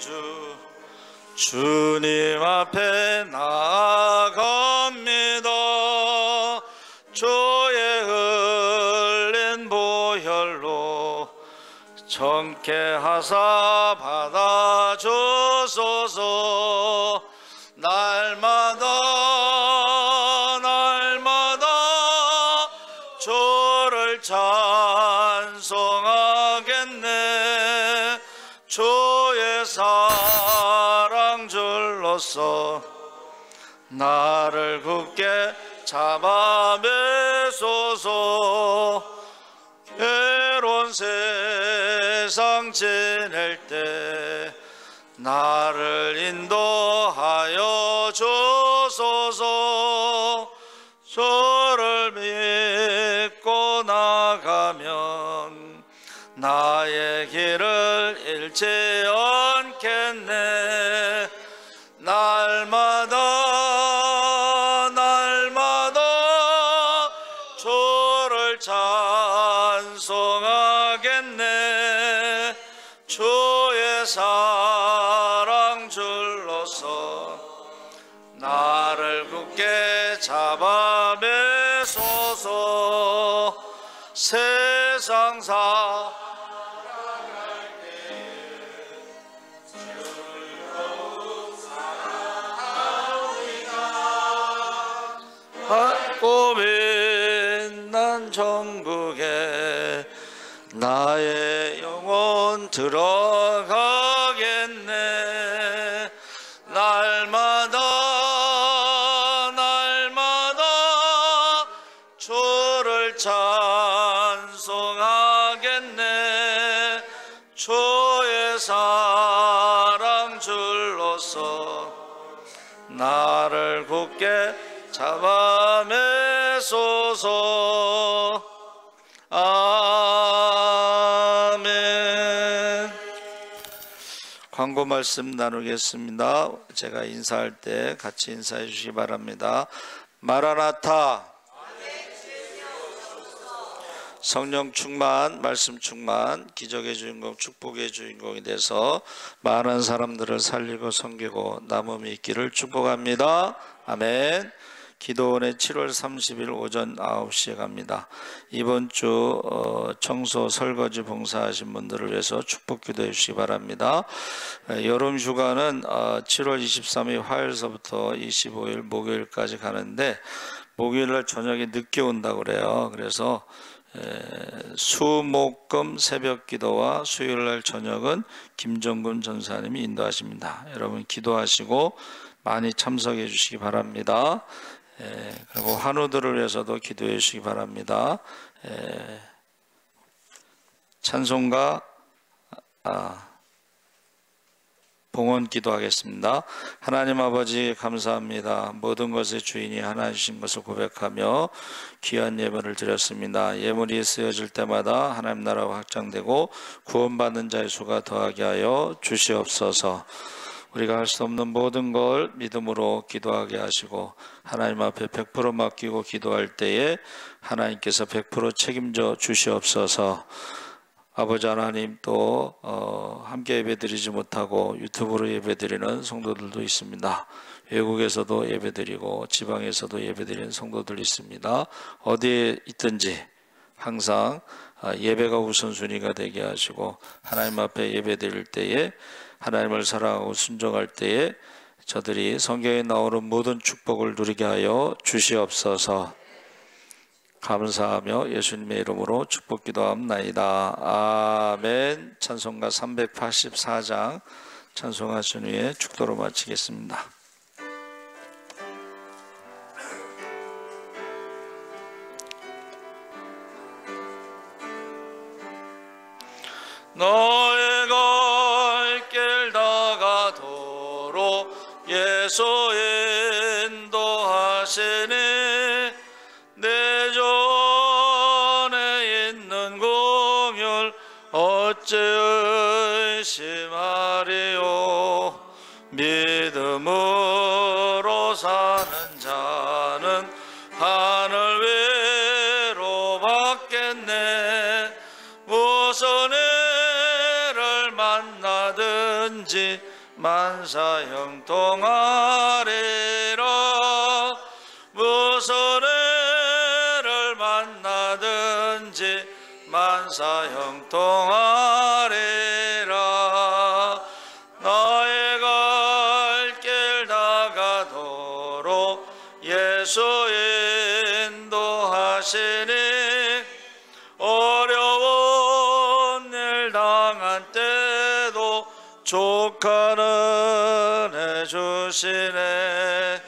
주님 앞에 나아갑니다. 주의 흘린 보혈로 정케 하사 받아주소서. 날마다 주를 찬송하겠네. 주의 사랑 줄로서 나를 굳게 잡아 매소서. 괴로운 세상 지낼 때 나를 인도하여 주소서. 주를 믿고 나가면 나의 길을 잃지 않겠네. 날마다 주를 찬송하겠네. 주의 사랑 줄로서 나를 굳게 잡아 매소서. 세상 밝고 빛난 천국에 나의 영혼 들어가겠네. 날마다 주의 사랑 줄로서 나를 굳게 잡아매소서. 아멘. 광고 말씀 나누겠습니다. 제가 인사할 때 같이 인사해 주시기 바랍니다. 마라나타. 성령 충만, 말씀 충만, 기적의 주인공, 축복의 주인공이 돼서 많은 사람들을 살리고 섬기고 남음이 있기를 축복합니다. 아멘. 기도원에 7월 30일 오전 9시에 갑니다. 이번 주 청소 설거지 봉사하신 분들을 위해서 축복 기도해 주시기 바랍니다. 여름 휴가는 7월 23일 화요일서부터 25일 목요일까지 가는데 목요일날 저녁에 늦게 온다고 그래요. 그래서 수목금 새벽 기도와 수요일날 저녁은 김정근 전사님이 인도하십니다. 여러분 기도하시고 많이 참석해 주시기 바랍니다. 그리고 환우들을 위해서도 기도해 주시기 바랍니다. 찬송가 봉헌 기도하겠습니다. 하나님 아버지 감사합니다. 모든 것의 주인이 하나이신 것을 고백하며 귀한 예물을 드렸습니다. 예물이 쓰여질 때마다 하나님 나라가 확장되고 구원받는 자의 수가 더하게 하여 주시옵소서. 우리가 할 수 없는 모든 걸 믿음으로 기도하게 하시고 하나님 앞에 100% 맡기고 기도할 때에 하나님께서 100% 책임져 주시옵소서. 아버지 하나님 또 함께 예배드리지 못하고 유튜브로 예배드리는 성도들도 있습니다. 외국에서도 예배드리고 지방에서도 예배드리는 성도들이 있습니다. 어디에 있든지 항상 예배가 우선순위가 되게 하시고 하나님 앞에 예배드릴 때에 하나님을 사랑하고 순종할 때에 저들이 성경에 나오는 모든 축복을 누리게 하여 주시옵소서. 감사하며 예수님의 이름으로 축복 기도합나이다. 아멘. 찬송가 384장 찬송하신 후에 축도로 마치겠습니다. 너의 갈 길 다가도록 예수 인도하시니 내 전에 있는 공율 어찌 의심하리요. 믿음으로 사는 자는 하늘 위로 받겠네. 무슨 일을 만나든지 만사 형통하리라. 무슨 일을 만나든지 만사 형통하리라. 나의 갈 길 다가도록 예수 인도하시니 어려운 일 당한 때도 족하는 해주시네.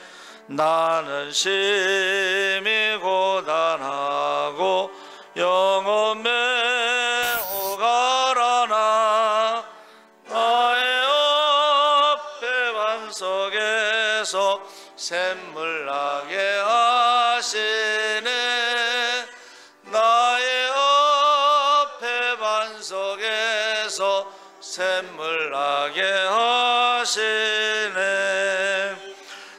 나는 심히 고단하고 영혼 매우 가라나 나의 앞에 반석에서 샘물 나게 하시네. 나의 앞에 반석에서 샘물 나게 하시네.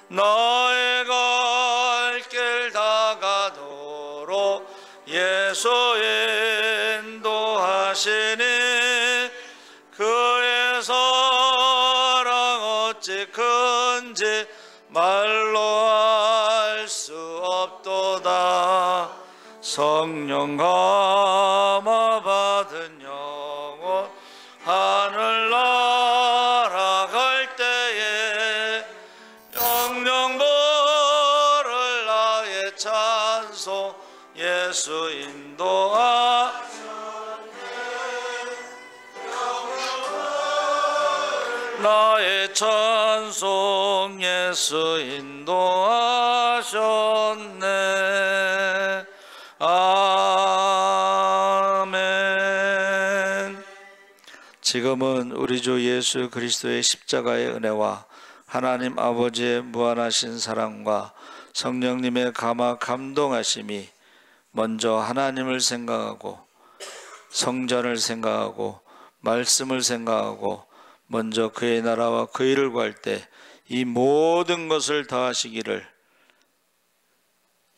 나의 갈 길 다가도록 예수 인도하시니 그의 사랑 어찌 큰지 말로 알 수 없도다. 성령 감화 받은 영혼 하늘 날아갈 때에 영영 부를 나의 찬송 예수 나의 찬송 예수 인도하셨네. 아멘. 지금은 우리 주 예수 그리스도의 십자가의 은혜와 하나님 아버지의 무한하신 사랑과 성령님의 감동하심이 먼저 하나님을 생각하고 성전을 생각하고 말씀을 생각하고 먼저 그의 나라와 그 일을 구할 때 이 모든 것을 더하시기를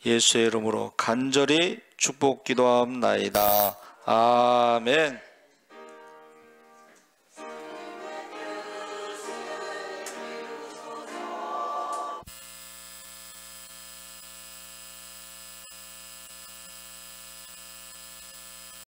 예수의 이름으로 간절히 축복 기도하옵나이다. 아멘.